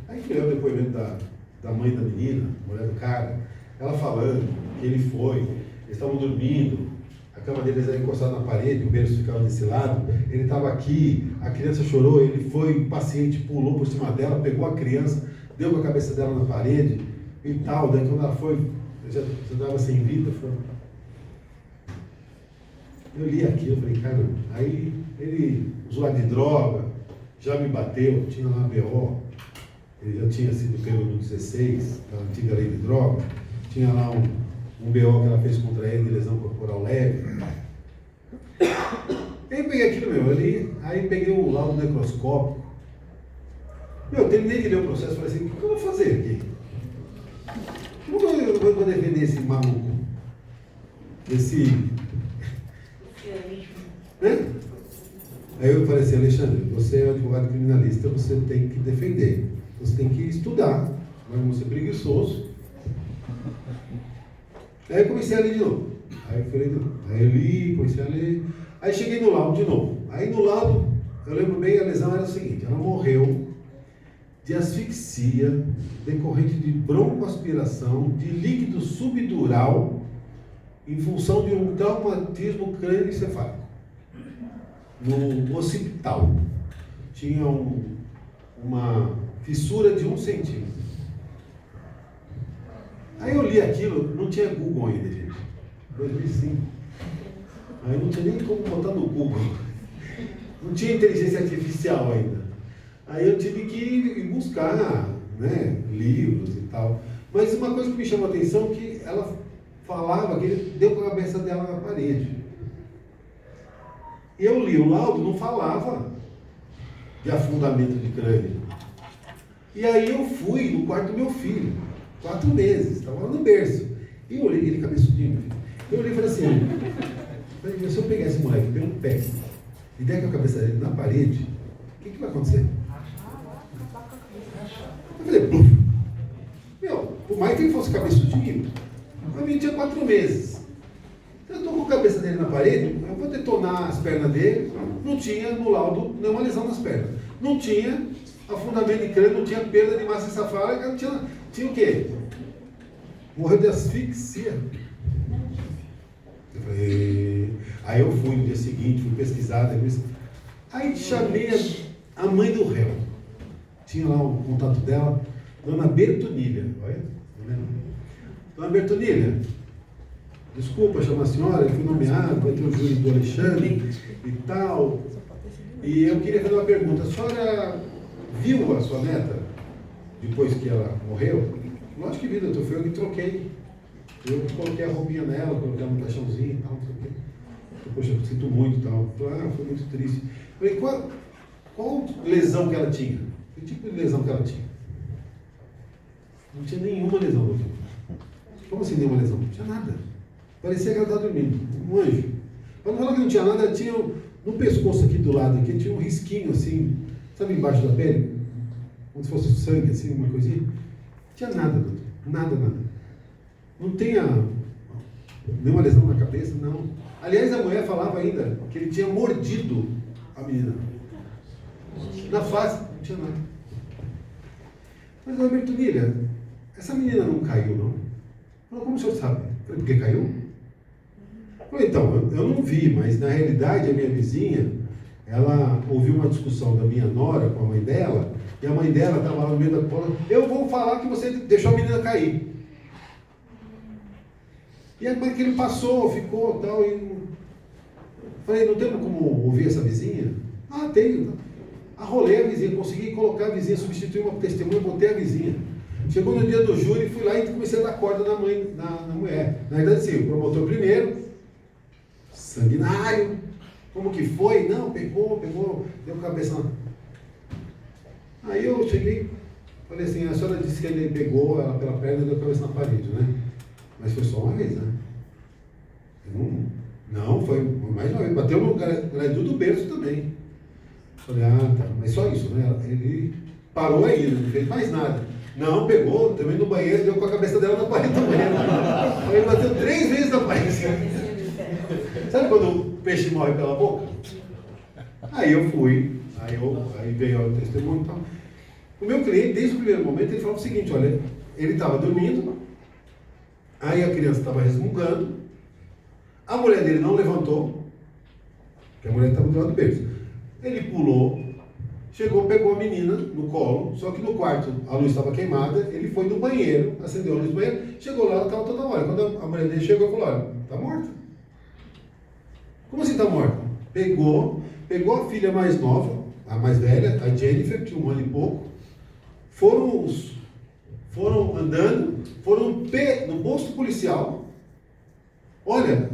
[SPEAKER 1] Aí fui ler o depoimento da mãe da menina, mulher do cara, ela falando que ele foi, eles estavam dormindo, a cama deles era encostada na parede, o berço ficava desse lado, ele estava aqui, a criança chorou, ele foi impaciente, pulou por cima dela, pegou a criança, deu com a cabeça dela na parede e tal. Daí quando ela foi, já estava sem vida, eu li aquilo, falei, caramba. Aí ele usuário de droga, já me bateu, tinha lá BO, ele já tinha sido pego no 16, a antiga lei de droga, tinha lá um BO que ela fez contra ele de lesão corporal leve. Aí peguei aquilo, eu li, aí peguei o laudo necroscópico. Terminei de ler o processo e falei assim, o que eu vou fazer aqui? Como eu vou defender esse maluco? Né? Aí eu falei assim, Alexandre, você é advogado criminalista, você tem que defender, você tem que estudar, mas não ser preguiçoso. Aí eu comecei a ler de novo. Aí eu li, comecei a ler. Aí cheguei no laudo de novo. Aí no laudo, eu lembro bem, a lesão era o seguinte: ela morreu de asfixia decorrente de broncoaspiração de líquido subdural em função de um traumatismo crânioencefálico. No occipital tinha uma fissura de 1 centímetro. Aí eu li aquilo, não tinha Google ainda, gente. 2005. Aí não tinha nem como botar no Google. Não tinha inteligência artificial ainda. Aí eu tive que ir buscar, né, livros e tal. Mas uma coisa que me chamou a atenção é que ela falava que ele deu com a cabeça dela na parede. E eu li o laudo, não falava de afundamento de crânio. E aí eu fui no quarto do meu filho, 4 meses, estava lá no berço. E eu olhei, ele cabeçudinho. Eu olhei e falei assim, se eu pegar esse moleque pelo pé e der com a cabeça dele na parede, o que vai acontecer? Eu falei, por mais que ele fosse cabeçudinho, a mim tinha 4 meses. Eu estou com a cabeça dele na parede, eu vou detonar as pernas dele. Não tinha no laudo nenhuma lesão nas pernas. Não tinha afundamento de crânio, não tinha perda de massa encefálica, tinha o quê? Morreu de asfixia. Eu falei, aí eu fui no dia seguinte, fui pesquisar, aí chamei a mãe do réu. Tinha lá o contato dela, Dona Bertonilha. Olha, tá vendo? Dona Bertonilha, desculpa chamar a senhora, eu fui nomeado, vai ter o júri do Alexandre e tal. E eu queria fazer uma pergunta. A senhora viu a sua neta depois que ela morreu? Lógico que vi, doutor, foi eu que troquei. Eu coloquei a roupinha nela, coloquei ela no caixãozinho e tal, não sei o quê. Poxa, eu sinto muito e tal. Foi muito triste. Eu falei, qual lesão que ela tinha? Que tipo de lesão que ela tinha? Não tinha nenhuma lesão, doutor. Como assim nenhuma lesão? Não tinha nada. Parecia que ela estava dormindo. Um anjo. Quando falar que não tinha nada, ela tinha no pescoço aqui do lado, aqui, tinha um risquinho assim, sabe, embaixo da pele? Como se fosse sangue, assim, uma coisinha. Não tinha nada, doutor. Nada, nada. Não tinha nenhuma lesão na cabeça, não. Aliás, a mulher falava ainda que ele tinha mordido a menina. Na face, não tinha nada. Mas, Dona Bertonilha, essa menina não caiu, não? Falei, como o senhor sabe? Falei, porque caiu? Falei, então, eu não vi, mas na realidade a minha vizinha, ela ouviu uma discussão da minha nora com a mãe dela, e a mãe dela estava lá no meio da cola, eu vou falar que você deixou a menina cair. E a mãe que ele passou, ficou tal, e falei, não tem como ouvir essa vizinha? Ah, tenho. Arrolei a vizinha, consegui colocar a vizinha, substituir uma testemunha, botei a vizinha. Chegou no dia do júri, fui lá e comecei a dar corda na mãe, na mulher. Na verdade, sim, o promotor primeiro, sanguinário, como que foi? Não, pegou, deu cabeça na... Aí eu cheguei, falei assim, a senhora disse que ele pegou ela pela perna e deu a cabeça na parede, né? Mas foi só uma vez, né? Não, foi mais uma vez. Bateu no gradil do berço também. Falei, tá, mas só isso, né? Ele parou aí, não fez mais nada. Não, pegou, também no banheiro, deu com a cabeça dela na parede do banheiro. Aí ele bateu 3 vezes na parede. Sabe quando o peixe morre pela boca? Aí eu fui, aí veio o testemunho e tal. O meu cliente, desde o primeiro momento, ele falou o seguinte, olha, ele estava dormindo, aí a criança estava resmungando, a mulher dele não levantou, porque a mulher estava do lado do berço. Ele pulou, chegou, pegou a menina no colo, só que no quarto a luz estava queimada, ele foi no banheiro, acendeu a luz do banheiro, chegou lá, ela estava toda hora. Quando a mulher dele chegou, falou, olha, está morta. Como assim está morta? Pegou a filha mais nova, a mais velha, a Jennifer, tinha 1 ano e pouco, foram andando, foram no posto policial, olha,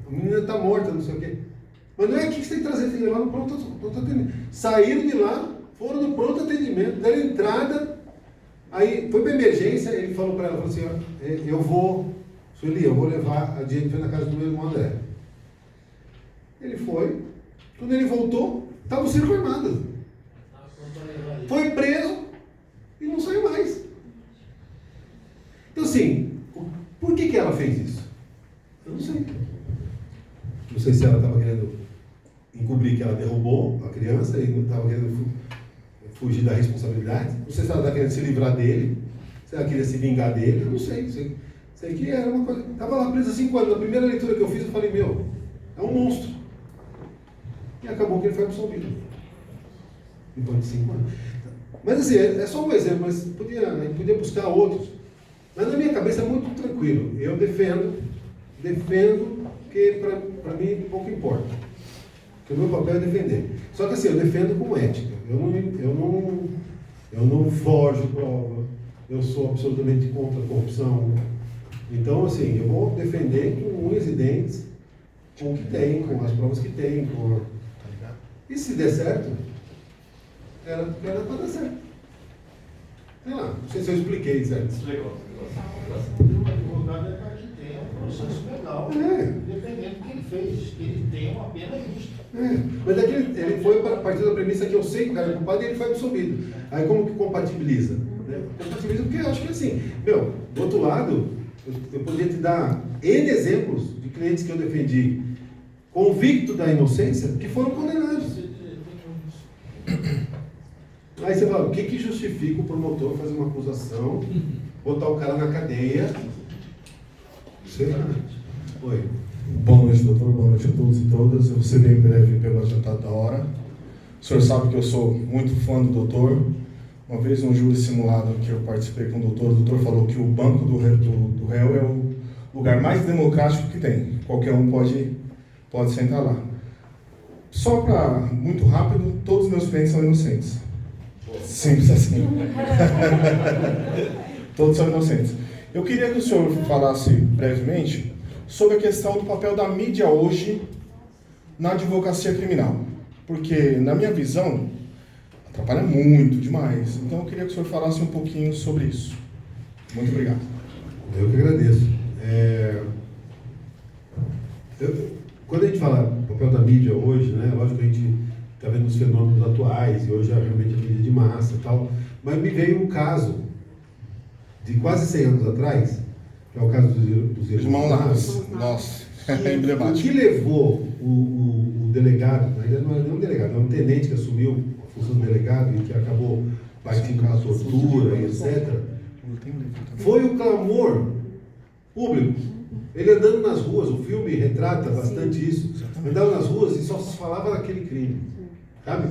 [SPEAKER 1] a menina está morta, não sei o quê. Mas não é aqui que você tem que trazer, tem que levar no pronto atendimento. Saíram de lá, foram no pronto atendimento, deram entrada, aí foi para emergência, ele falou para ela, falou assim, eu vou levar a Jennifer na casa do meu irmão André. Ele foi, quando ele voltou, estava o circo armado. Foi preso e não saiu mais. Então assim, por que ela fez isso? Eu não sei. Não sei se ela estava querendo encobrir que ela derrubou a criança e não estava querendo fugir da responsabilidade. Não sei se ela estava querendo se livrar dele, se ela queria se vingar dele, eu não sei. Sei que era uma coisa. Estava lá presa 5 anos. Na primeira leitura que eu fiz, eu falei, é um monstro. E acabou que ele foi absolvido. Depois de 5 anos. Mas assim, é só um exemplo, mas a gente podia buscar outros. Mas na minha cabeça é muito tranquilo. Eu defendo que para mim pouco importa. Porque o meu papel é defender. Só que assim, eu defendo com ética. Eu não forjo prova. Eu sou absolutamente contra a corrupção. Então, assim, eu vou defender com unhas e dentes, com o que tem, com as provas que tem. E se der certo, era para dar certo. Sei lá, não sei se eu expliquei certo.
[SPEAKER 2] O advogado é para que tenha um processo legal, independente do que ele fez, que ele tenha uma pena justa.
[SPEAKER 1] Mas é que ele foi a partir da premissa que eu sei que o cara é culpado e ele foi absolvido. Aí como que compatibiliza? Compatibiliza porque eu acho que assim, do outro lado, eu poderia te dar N exemplos de clientes que eu defendi convicto da inocência que foram condenados. Aí você fala, o que justifica o promotor fazer uma acusação, botar o cara na cadeia? Sei lá. Oi.
[SPEAKER 6] Boa noite, doutor. Boa noite a todos e todas. Eu vou ser bem breve pelo adiantado da hora. O senhor sabe que eu sou muito fã do doutor. Uma vez num júri simulado que eu participei com o doutor falou que o banco do réu é o lugar mais democrático que tem. Qualquer um pode sentar lá. Só para, muito rápido, todos os meus clientes são inocentes. Simples assim. Todos são inocentes. Eu queria que o senhor falasse brevemente sobre a questão do papel da mídia hoje na advocacia criminal. Porque, na minha visão, atrapalha muito, demais. Então, eu queria que o senhor falasse um pouquinho sobre isso. Muito obrigado.
[SPEAKER 1] Eu que agradeço. Quando a gente fala do papel da mídia hoje, né, lógico que a gente está vendo os fenômenos atuais, e hoje é realmente a mídia de massa e tal, mas me veio um caso de quase 100 anos atrás, que é o caso dos
[SPEAKER 6] Irmão Naves. Nossa, é emblemático.
[SPEAKER 1] O que levou o delegado, ainda não é nem um delegado, é um tenente que assumiu a função de delegado e que acabou partindo com a tortura e etc., foi o clamor público. Ele andando nas ruas, o filme retrata bastante isso, andava nas ruas e só se falava daquele crime, sabe?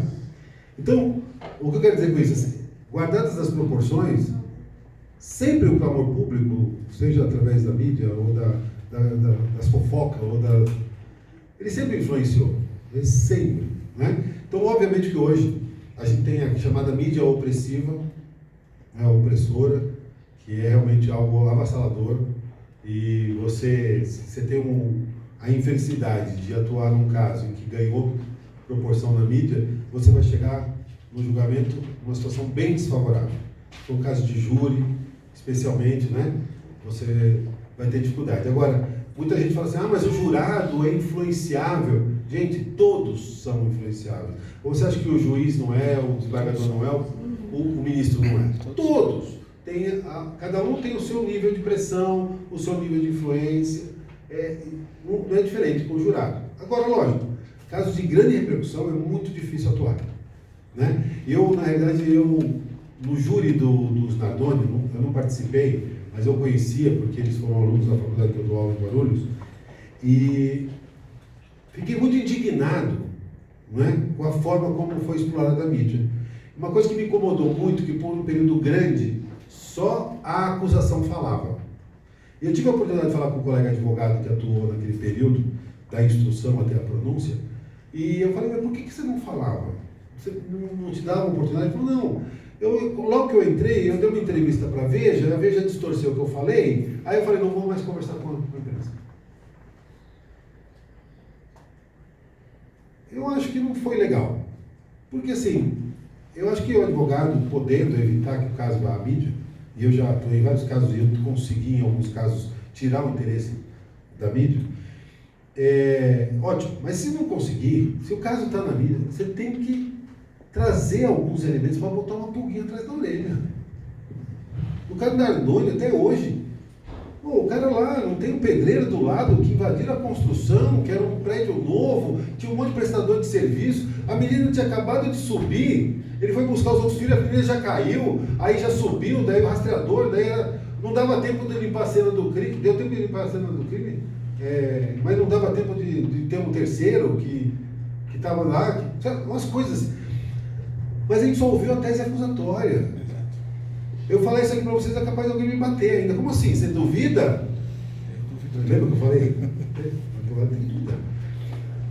[SPEAKER 1] Então, o que eu quero dizer com isso? Assim, guardadas as proporções, sempre o clamor público, seja através da mídia ou das fofocas, ele sempre influenciou, ele sempre, né? Então, obviamente que hoje a gente tem a chamada mídia opressiva, né, opressora, que é realmente algo avassalador, e você tem a infelicidade de atuar num caso em que ganhou proporção na mídia, você vai chegar no julgamento numa situação bem desfavorável. No caso de júri, especialmente, né, você vai ter dificuldade. Agora, muita gente fala assim, mas o jurado é influenciável. Gente, todos são influenciáveis. Ou você acha que o juiz não é, o desembargador não é, o ministro não é? Todos. Cada um tem o seu nível de pressão, o seu nível de influência, não é diferente com o jurado. Agora, lógico, casos de grande repercussão é muito difícil atuar, né? Na realidade, no júri dos Nardoni, eu não participei, mas eu conhecia, porque eles foram alunos da faculdade que eu dou aula em Guarulhos, e fiquei muito indignado, né, com a forma como foi explorada a mídia. Uma coisa que me incomodou muito, que por um período grande, só a acusação falava. Eu tive a oportunidade de falar com um colega advogado que atuou naquele período, da instrução até a pronúncia, e eu falei, mas por que você não falava? Você não te dava uma oportunidade? Ele falou, não, logo que eu entrei, eu dei uma entrevista para a Veja distorceu o que eu falei, aí eu falei, não vou mais conversar com a imprensa. Eu acho que não foi legal, porque assim, eu acho que o advogado, podendo evitar que o caso vá à mídia, e eu já atuei em vários casos, e eu consegui, em alguns casos, tirar o interesse da mídia, ótimo. Mas se não conseguir, se o caso está na mídia, você tem que trazer alguns elementos para botar uma pulguinha atrás da orelha. O caso da Nardoni, até hoje, o cara lá, não tem um pedreiro do lado que invadiram a construção, que era um prédio novo, tinha um monte de prestador de serviço, a menina tinha acabado de subir, ele foi buscar os outros filhos, a menina já caiu, aí já subiu, daí o rastreador, não dava tempo de limpar a cena do crime, deu tempo de limpar a cena do crime, mas não dava tempo de ter um terceiro que estava lá, umas coisas. Mas a gente só ouviu a tese acusatória. Eu falei isso aqui para vocês, é capaz de alguém me bater ainda. Como assim? Você duvida? Lembra que eu falei?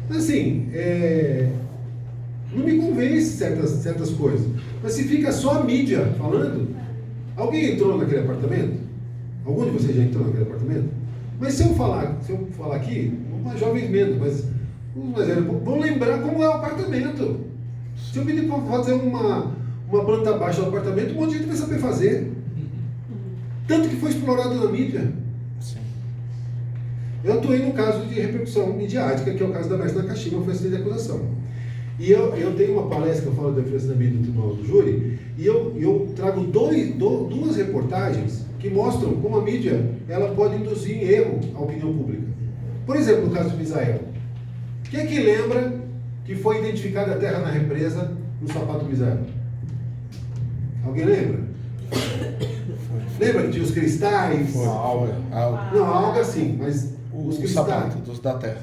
[SPEAKER 1] Mas assim, não me convence certas coisas. Mas se fica só a mídia falando, alguém entrou naquele apartamento? Algum de vocês já entrou naquele apartamento? Mas se eu falar aqui, umas jovens menos, mas os mais velhos vão lembrar como é o apartamento. Se eu pedir para fazer uma planta baixa no apartamento, um monte de gente vai saber fazer. Tanto que foi explorado na mídia.
[SPEAKER 6] Sim.
[SPEAKER 1] Eu atuei no caso de repercussão midiática, que é o caso da Mestre Nakashima, foi acidente de acusação. E eu tenho uma palestra que eu falo da influência da mídia no Tribunal do Júri, e eu trago duas reportagens que mostram como a mídia ela pode induzir em erro a opinião pública. Por exemplo, no caso de Misael. Quem é que lembra que foi identificada a terra na represa no sapato do Misael? Alguém lembra? Lembra que tinha os cristais?
[SPEAKER 6] A alga.
[SPEAKER 1] Não, a alga sim, mas Os
[SPEAKER 6] O
[SPEAKER 1] cristais.
[SPEAKER 6] sapato dos da terra.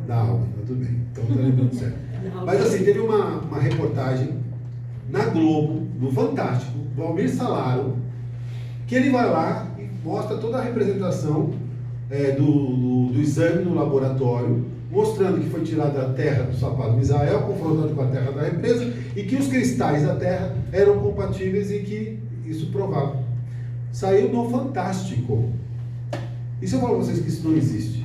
[SPEAKER 1] Não, tudo bem. Então tá lembrando certo. Mas assim, teve uma reportagem na Globo, no Fantástico, do Almir Salaro, que ele vai lá e mostra toda a representação do exame no laboratório, mostrando que foi tirada a terra do sapato de Israel, confrontado com a terra da represa, e que os cristais da terra eram compatíveis e que isso provava. Saiu no Fantástico. E se eu falar para vocês que isso não existe?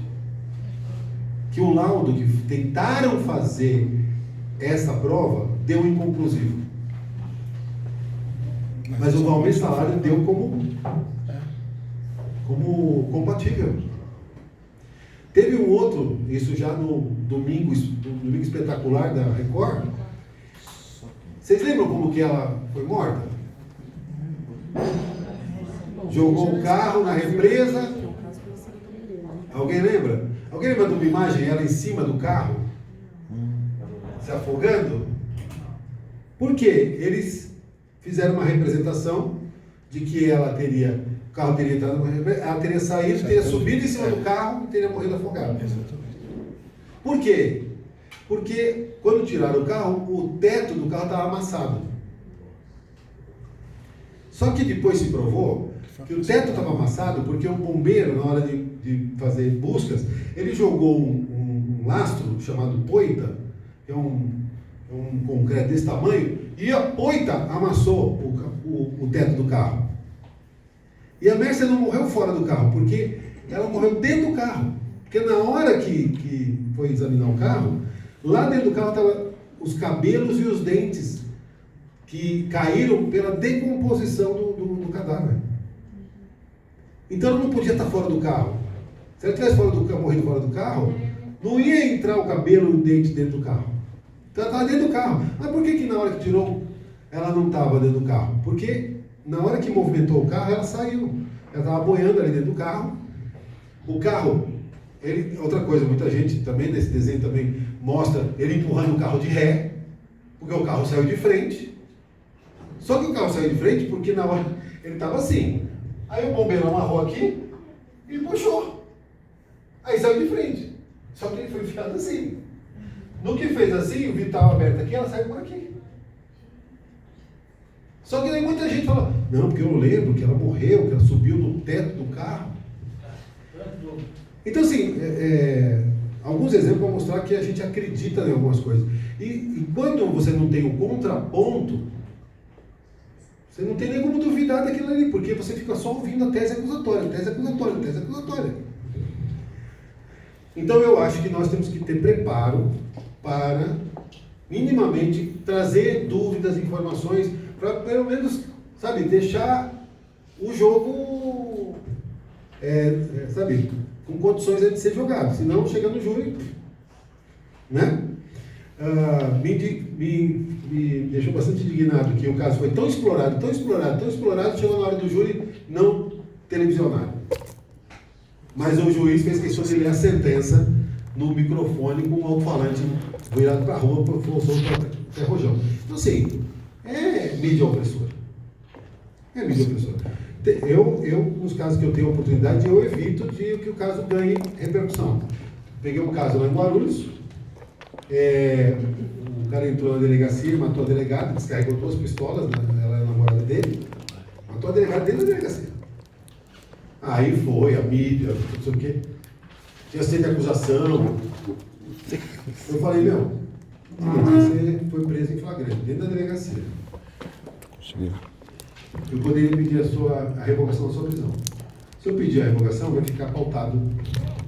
[SPEAKER 1] Que o laudo que tentaram fazer essa prova deu inconclusivo. Mas o Almir Salaro deu como compatível. Teve um outro, isso já no domingo espetacular da Record. Vocês lembram como que ela foi morta? Jogou o carro na represa. Alguém lembra? Alguém lembra de uma imagem, ela em cima do carro? Se afogando? Por quê? Eles fizeram uma representação de que ela teria, o carro teria entrado, ela teria saído, teria subido em cima do carro e teria morrido afogada. Por quê? Porque quando tiraram o carro, o teto do carro estava amassado. Só que depois se provou que o teto estava amassado porque o bombeiro, na hora de fazer buscas, ele jogou um lastro chamado poita, que é um concreto desse tamanho, e a poita amassou o teto do carro. E a Mércia não morreu fora do carro, porque ela morreu dentro do carro. Porque na hora que foi examinar o carro, lá dentro do carro estavam os cabelos e os dentes que caíram pela decomposição do cadáver. Então ela não podia estar fora do carro. Se ela tivesse morrido fora do carro, não ia entrar o cabelo e o dente dentro do carro. Então ela estava dentro do carro. Mas por que na hora que tirou, ela não estava dentro do carro? Porque na hora que movimentou o carro, ela saiu. Ela estava boiando ali dentro do carro. O carro, outra coisa, muita gente também, nesse desenho também, mostra ele empurrando o carro de ré, porque o carro saiu de frente. Só que o carro saiu de frente porque na hora ele estava assim. Aí o bombeiro amarrou aqui e puxou. Aí saiu de frente. Só que ele foi enfiado assim. No que fez assim, o vidro estava aberto aqui, ela saiu por aqui. Só que aí muita gente fala, não, porque eu lembro que ela morreu, que ela subiu no teto do carro. Então assim, alguns exemplos para mostrar que a gente acredita em algumas coisas. E quando você não tem o contraponto, você não tem nem como duvidar daquilo ali, porque você fica só ouvindo a tese acusatória, tese acusatória, tese acusatória. Então eu acho que nós temos que ter preparo para minimamente trazer dúvidas, informações, para pelo menos, sabe, deixar o jogo, sabe, com condições de ser jogado, senão chega no júri, né? Me deixou bastante indignado que o caso foi tão explorado, chegou na hora do júri não televisionar. Mas o juiz fez questão de ler a sentença no microfone com um alto-falante virado para a rua, para o Zé Rojão. Então, assim, é mídia opressora. É mídia opressora. Eu, nos casos que eu tenho oportunidade, eu evito de que o caso ganhe repercussão. Peguei um caso lá em Guarulhos, o cara entrou na delegacia, matou a delegada, descarregou 2 pistolas, ela é a namorada dele, matou a delegada dentro da delegacia. Aí foi a mídia, não sei o quê, tinha aceito a acusação. Eu falei, meu, você foi preso em flagrante, dentro da delegacia. Eu poderia pedir a revogação da sua prisão. Se eu pedir a revogação, vai ficar pautado.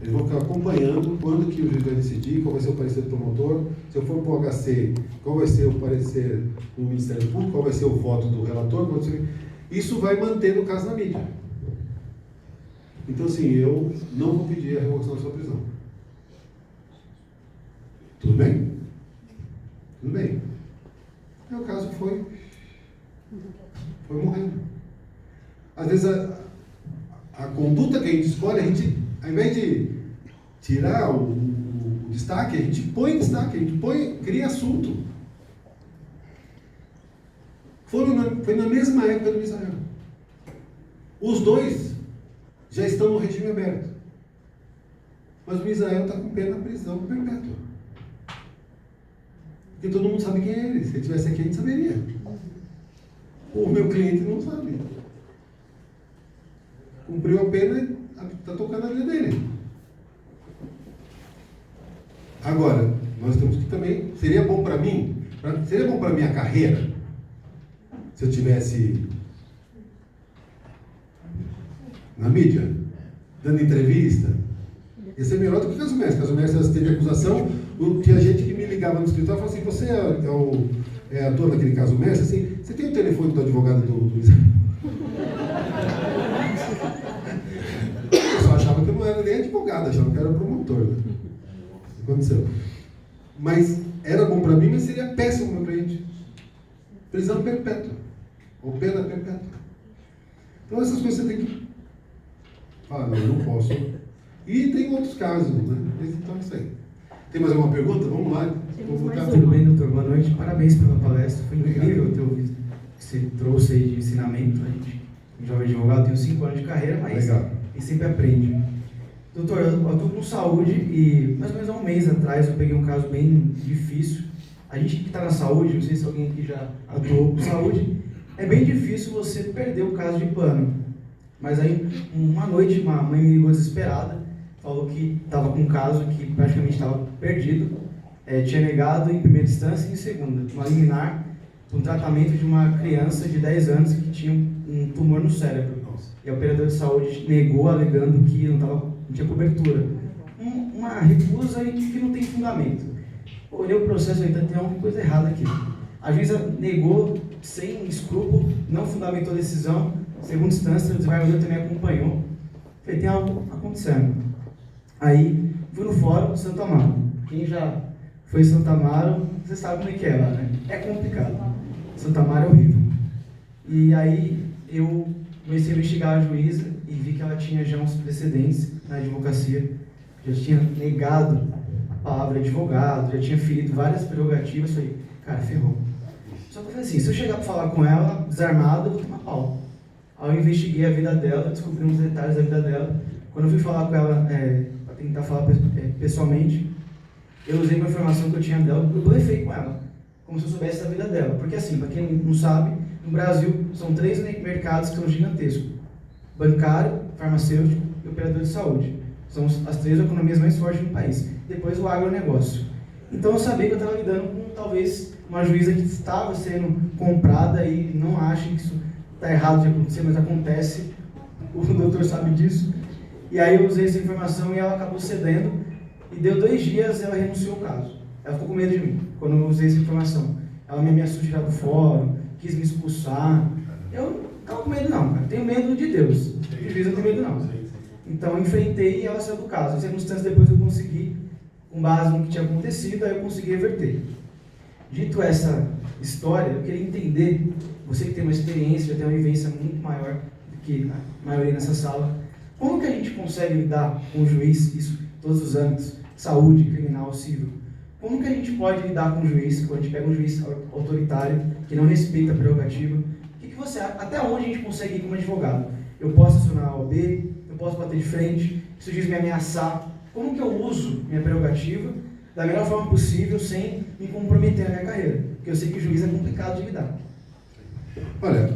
[SPEAKER 1] Eles vão ficar acompanhando quando que o juiz vai decidir, qual vai ser o parecer do promotor. Se eu for para o HC, qual vai ser o parecer do Ministério Público, qual vai ser o voto do relator. Isso vai manter o caso na mídia. Então, assim, eu não vou pedir a revogação da sua prisão. Tudo bem? Tudo bem. E o caso foi morrendo. Às vezes, a conduta que a gente escolhe, a gente, ao invés de tirar o destaque, a gente põe destaque, a gente cria assunto. Foi na mesma época do Israel. Os dois já estão no regime aberto. Mas o Israel está com pena prisão perpétua. Porque todo mundo sabe quem é ele. Se ele estivesse aqui, a gente saberia. O meu cliente não sabe. Cumpriu a pena e está tocando a vida dele. Agora, nós temos que também... Seria bom para mim, seria bom para a minha carreira, se eu tivesse na mídia, dando entrevista. Ia ser melhor do que Caso Mestre. Caso Mestre teve acusação, tinha gente que me ligava no escritório e falava assim, você é ator naquele Caso Mestre? Assim, você tem o telefone do advogado do Israel? Eu só achava que eu não era nem advogado, achava que eu era promotor. Né? Aconteceu. Mas era bom para mim, mas seria péssimo para o meu cliente. Prisão perpétua. Ou pena perpétua. Então essas coisas você tem que falar, não posso. E tem outros casos, né? Então é isso aí. Tem mais alguma pergunta? Vamos lá.
[SPEAKER 7] Tudo bem, doutor? Boa noite. Parabéns pela palestra. Foi incrível ter ouvido que você trouxe aí de ensinamento. A gente, um jovem advogado, tenho 5 anos de carreira, mas a gente sempre aprende. Doutor, eu atuo com saúde e mais ou menos há um mês atrás eu peguei um caso bem difícil. A gente que está na saúde, não sei se alguém aqui já atuou com saúde, é bem difícil você perder o caso de pano. Mas aí, uma noite, uma mãe me ligou desesperada, falou que estava com um caso que praticamente estava perdido, tinha negado em primeira instância e em segunda, uma liminar, um tratamento de uma criança de 10 anos que tinha um tumor no cérebro. E a operadora de saúde negou, alegando que não tinha cobertura. Uma recusa que não tem fundamento. Olhei o processo e tem alguma coisa errada aqui. A juíza negou sem escrúpulo, não fundamentou a decisão, segunda instância, o desembargador também acompanhou. Falei, tem algo acontecendo. Aí, fui no fórum Santo Amaro. Quem já foi em Santo Amaro, você sabe como é que é lá, né? É complicado. Santo Amaro é horrível. E aí, eu comecei a investigar a juíza e vi que ela tinha já uns precedentes na advocacia. Já tinha negado a palavra advogado, já tinha ferido várias prerrogativas. Falei, cara, ferrou. Só que eu falei assim, se eu chegar para falar com ela, desarmado, eu vou tomar pau. Aí eu investiguei a vida dela, descobri uns detalhes da vida dela. Quando eu fui falar com ela, para tentar falar pessoalmente, eu usei uma informação que eu tinha dela, eu blefei com ela, como se eu soubesse da vida dela. Porque assim, para quem não sabe, no Brasil são 3 mercados que são gigantescos: bancário, farmacêutico e operador de saúde. São as 3 economias mais fortes no país. Depois o agronegócio. Então eu sabia que eu estava lidando com talvez uma juíza que estava sendo comprada e não acha que isso está errado de acontecer, mas acontece. O doutor sabe disso. E aí eu usei essa informação e ela acabou cedendo. E deu 2 dias ela renunciou ao caso. Ela ficou com medo de mim quando eu usei essa informação. Ela me ameaçou de tirar do fórum, quis me expulsar. Eu não estava com medo não, cara. Tenho medo de Deus. De juiz eu tenho medo não. Então eu enfrentei e ela saiu do caso. Em circunstâncias depois eu consegui, com base no que tinha acontecido, aí eu consegui reverter. Dito essa história, eu queria entender, você que tem uma experiência, já tem uma vivência muito maior do que a maioria nessa sala, como que a gente consegue lidar com o juiz, isso em todos os âmbitos, saúde, criminal, civil? Como que a gente pode lidar com o juiz, quando a gente pega um juiz autoritário, que não respeita a prerrogativa? O que você acha? Até onde a gente consegue ir como advogado? Eu posso acionar a OAB, eu posso bater de frente, se o juiz me ameaçar, como que eu uso minha prerrogativa da melhor forma possível, sem me comprometer na minha carreira? Porque eu sei que o juiz é complicado de lidar.
[SPEAKER 1] Olha,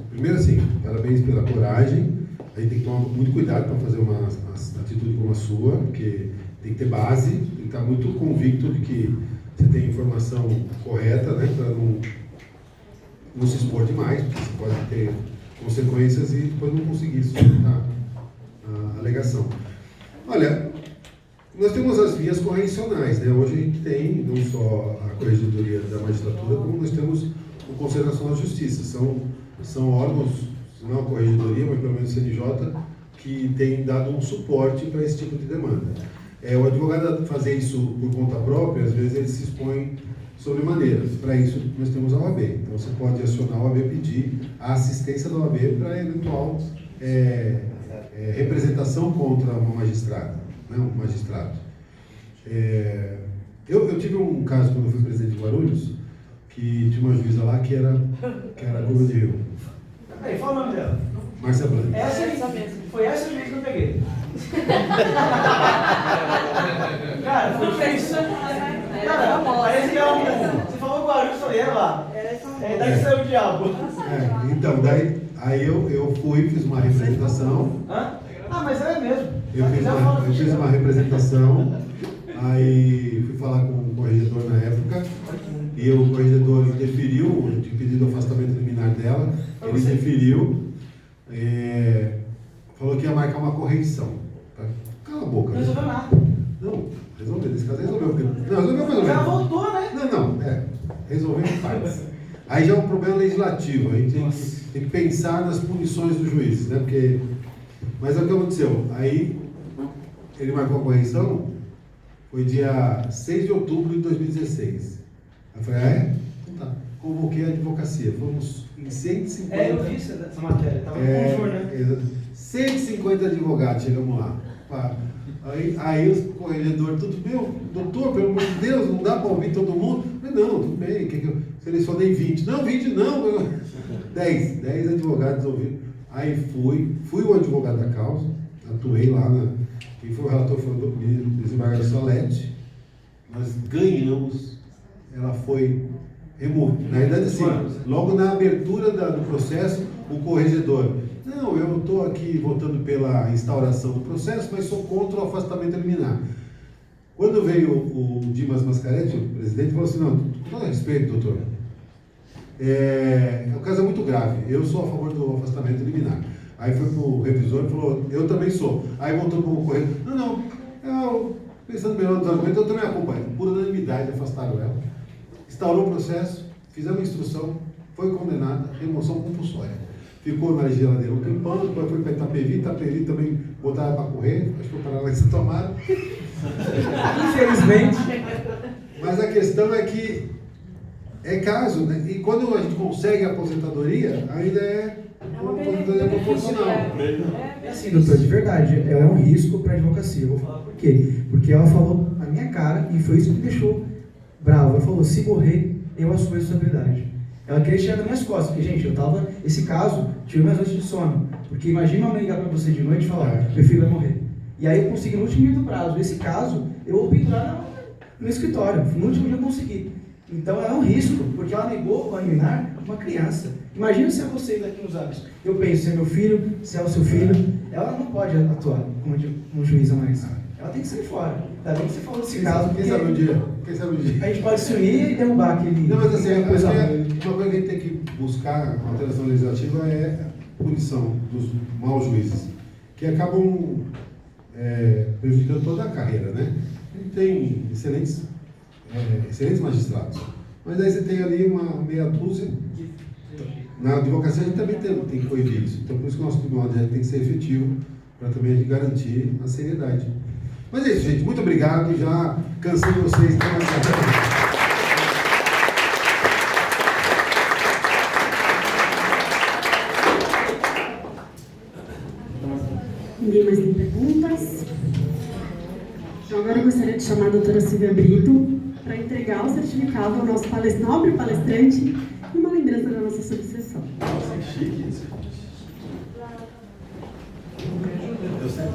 [SPEAKER 1] primeiro assim, parabéns pela coragem. A gente tem que tomar muito cuidado para fazer uma atitude como a sua, porque tem que ter base, tem que estar muito convicto de que você tem informação correta, né, para não se expor demais, porque você pode ter consequências e depois não conseguir sustentar a alegação. Olha, nós temos as vias correcionais, né? Hoje a gente tem não só a Corregedoria da Magistratura, como nós temos o Conselho Nacional de Justiça. São órgãos, não a Corregedoria, mas pelo menos o CNJ, que tem dado um suporte para esse tipo de demanda. O advogado fazer isso por conta própria, às vezes ele se expõe sobremaneira. Para isso nós temos a OAB. Então você pode acionar a OAB e pedir a assistência da OAB para eventual representação contra uma magistrada, né, um magistrado. Eu tive um caso quando eu fui presidente de Guarulhos, que tinha uma juíza lá que era curva de rio.
[SPEAKER 7] Peraí, fala o nome dela.
[SPEAKER 1] Márcia Blanc.
[SPEAKER 7] Essa mesmo. Foi essa juíza que eu peguei.
[SPEAKER 2] Cara, foi pensando. Cara, parece que é um. Você falou Guarulhos, eu falei, é lá. É daí que saiu o diabo.
[SPEAKER 1] Então, aí eu fui, fiz uma representação.
[SPEAKER 2] Hã? Ah, mas é mesmo.
[SPEAKER 1] Eu fiz uma representação, aí fui falar com o corregedor na época, e o corregedor deferiu, eu tinha pedido o afastamento liminar dela, ele deferiu, falou que ia marcar uma correição. Cala a boca.
[SPEAKER 2] Não resolveu nada.
[SPEAKER 1] Não, resolveu, nesse caso resolveu. Não, resolveu mais ou
[SPEAKER 2] O cara
[SPEAKER 1] menos.
[SPEAKER 2] voltou, né?
[SPEAKER 1] Não, resolveu em partes. Aí já é um problema legislativo, a gente tem que pensar nas punições dos juízes, né? Porque, mas é o que aconteceu. Aí ele marcou a correção, foi dia 6 de outubro de 2016. Aí eu falei, Então tá. Convoquei a advocacia, fomos em 150.
[SPEAKER 2] Eu vi essa matéria, tava no Conjur, né?
[SPEAKER 1] 150 advogados, chegamos lá. Aí os corregedores, doutor, pelo amor de Deus, não dá para ouvir todo mundo? Eu falei, não, tudo bem, que eu selecionei 20. Não, 20 não, 10 advogados ouviram. Aí fui o advogado da causa, atuei lá, quem foi o relator foi o desembargador Solete. Nós ganhamos, ela foi removida. Na verdade, assim, logo na abertura do processo, o corregedor, não, eu estou aqui votando pela instauração do processo, mas sou contra o afastamento liminar. Quando veio o Dimas Mascaretti, o presidente, falou assim, não, com todo respeito, doutor, o caso é muito grave, eu sou a favor do afastamento liminar. Aí foi para o revisor e falou, eu também sou. Aí voltou para o corretor, pensando melhor nos argumentos, eu também acompanho. Por unanimidade, afastaram ela. Instaurou o processo, fizemos a instrução, foi condenada, remoção compulsória. Ficou na geladeira um tempão, depois foi para Itapevi também botaram para correr, acho que foi para lá que você tomaram.
[SPEAKER 7] Infelizmente.
[SPEAKER 1] Mas a questão é que é caso, né? E quando a gente consegue a aposentadoria, ainda é uma aposentadoria proporcional.
[SPEAKER 7] É assim, doutor, de verdade, é um risco para a advocacia. Eu vou falar por quê. Porque ela falou na minha cara, e foi isso que me deixou bravo. Ela falou, se morrer, eu assumo a responsabilidade. Ela queria tirar das minhas costas, porque, gente, esse caso, tive minhas noites de sono. Porque imagina uma mãe ligar para você de noite e falar, meu filho vai morrer. E aí eu consegui no último dia do prazo. Esse caso, eu vou pendurar no escritório. No último dia eu consegui. Então é um risco, porque ela negou a liminar uma criança. Imagina se é você daqui nos anos. Eu penso, se é meu filho, se é o seu filho, ela não pode atuar como juíza mais. Ela tem que sair fora. Ainda bem que você falou desse caso.
[SPEAKER 1] Quem sabe um dia?
[SPEAKER 7] A gente pode se unir e derrubar aquele...
[SPEAKER 1] Não, mas assim, uma coisa que a gente tem que buscar, a alteração legislativa, é a punição dos maus juízes, que acabam prejudicando toda a carreira, né? A gente tem excelentes magistrados, mas aí você tem ali uma meia dúzia. Na advocacia a gente também tem que coibir isso. Então por isso que o nosso tribunal de ética tem que ser efetivo, para também a gente garantir a seriedade. Mas é isso, gente. Muito obrigado. Já cansei vocês.
[SPEAKER 4] Ninguém mais tem perguntas? Então agora eu gostaria de chamar a doutora Silvia Brito para entregar o certificado ao nosso nobre palestrante e uma lembrança da nossa subseção.
[SPEAKER 1] Nossa, que chique isso. Deu certo?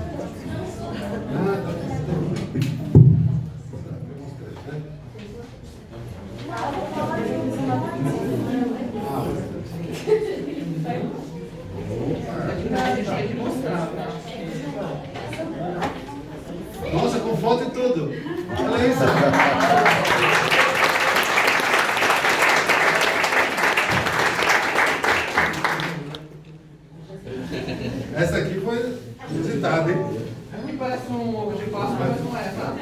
[SPEAKER 1] Nossa, com foto e tudo. Olha isso. Essa aqui foi inusitada, hein?
[SPEAKER 8] Parece um ovo de Páscoa, mas não é, tá?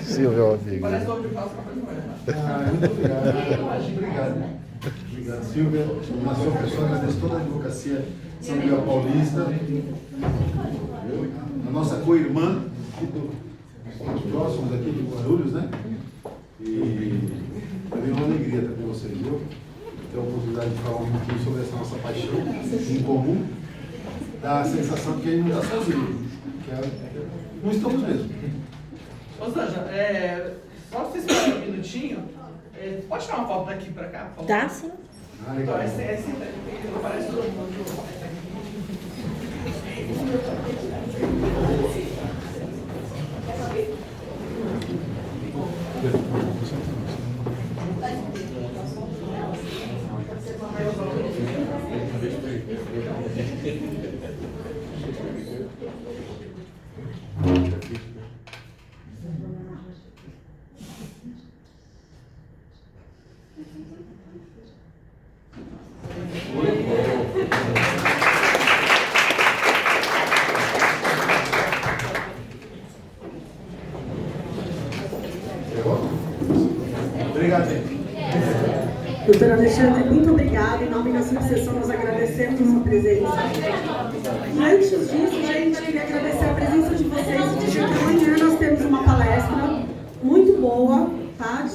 [SPEAKER 9] Silvio, amigo.
[SPEAKER 8] Parece um ovo de Páscoa, mas não é, tá?
[SPEAKER 1] Muito obrigado. Obrigado, Silvia. Na sua pessoa, agradeço toda a advocacia de São Miguel Paulista. A nossa co-irmã, muito próximos aqui de Guarulhos, né? E também uma alegria estar com vocês, viu? Ter a oportunidade de falar um pouquinho sobre essa nossa paixão em comum. Dá a sensação de que a gente não está sozinho. Não estamos mesmo.
[SPEAKER 8] Ô, Zanja, só vocês esperarem um minutinho, pode tirar uma foto daqui pra cá, por favor?
[SPEAKER 3] Tá, sim.
[SPEAKER 1] Ah, legal.
[SPEAKER 8] Então, parece todo mundo.
[SPEAKER 1] Obrigado, gente.
[SPEAKER 9] Doutor Alexandre, muito obrigado. Em nome da subseção, nós agradecemos a sua presença. E antes disso, gente, queria agradecer a presença de vocês e dizer que amanhã nós temos uma palestra muito boa, tá?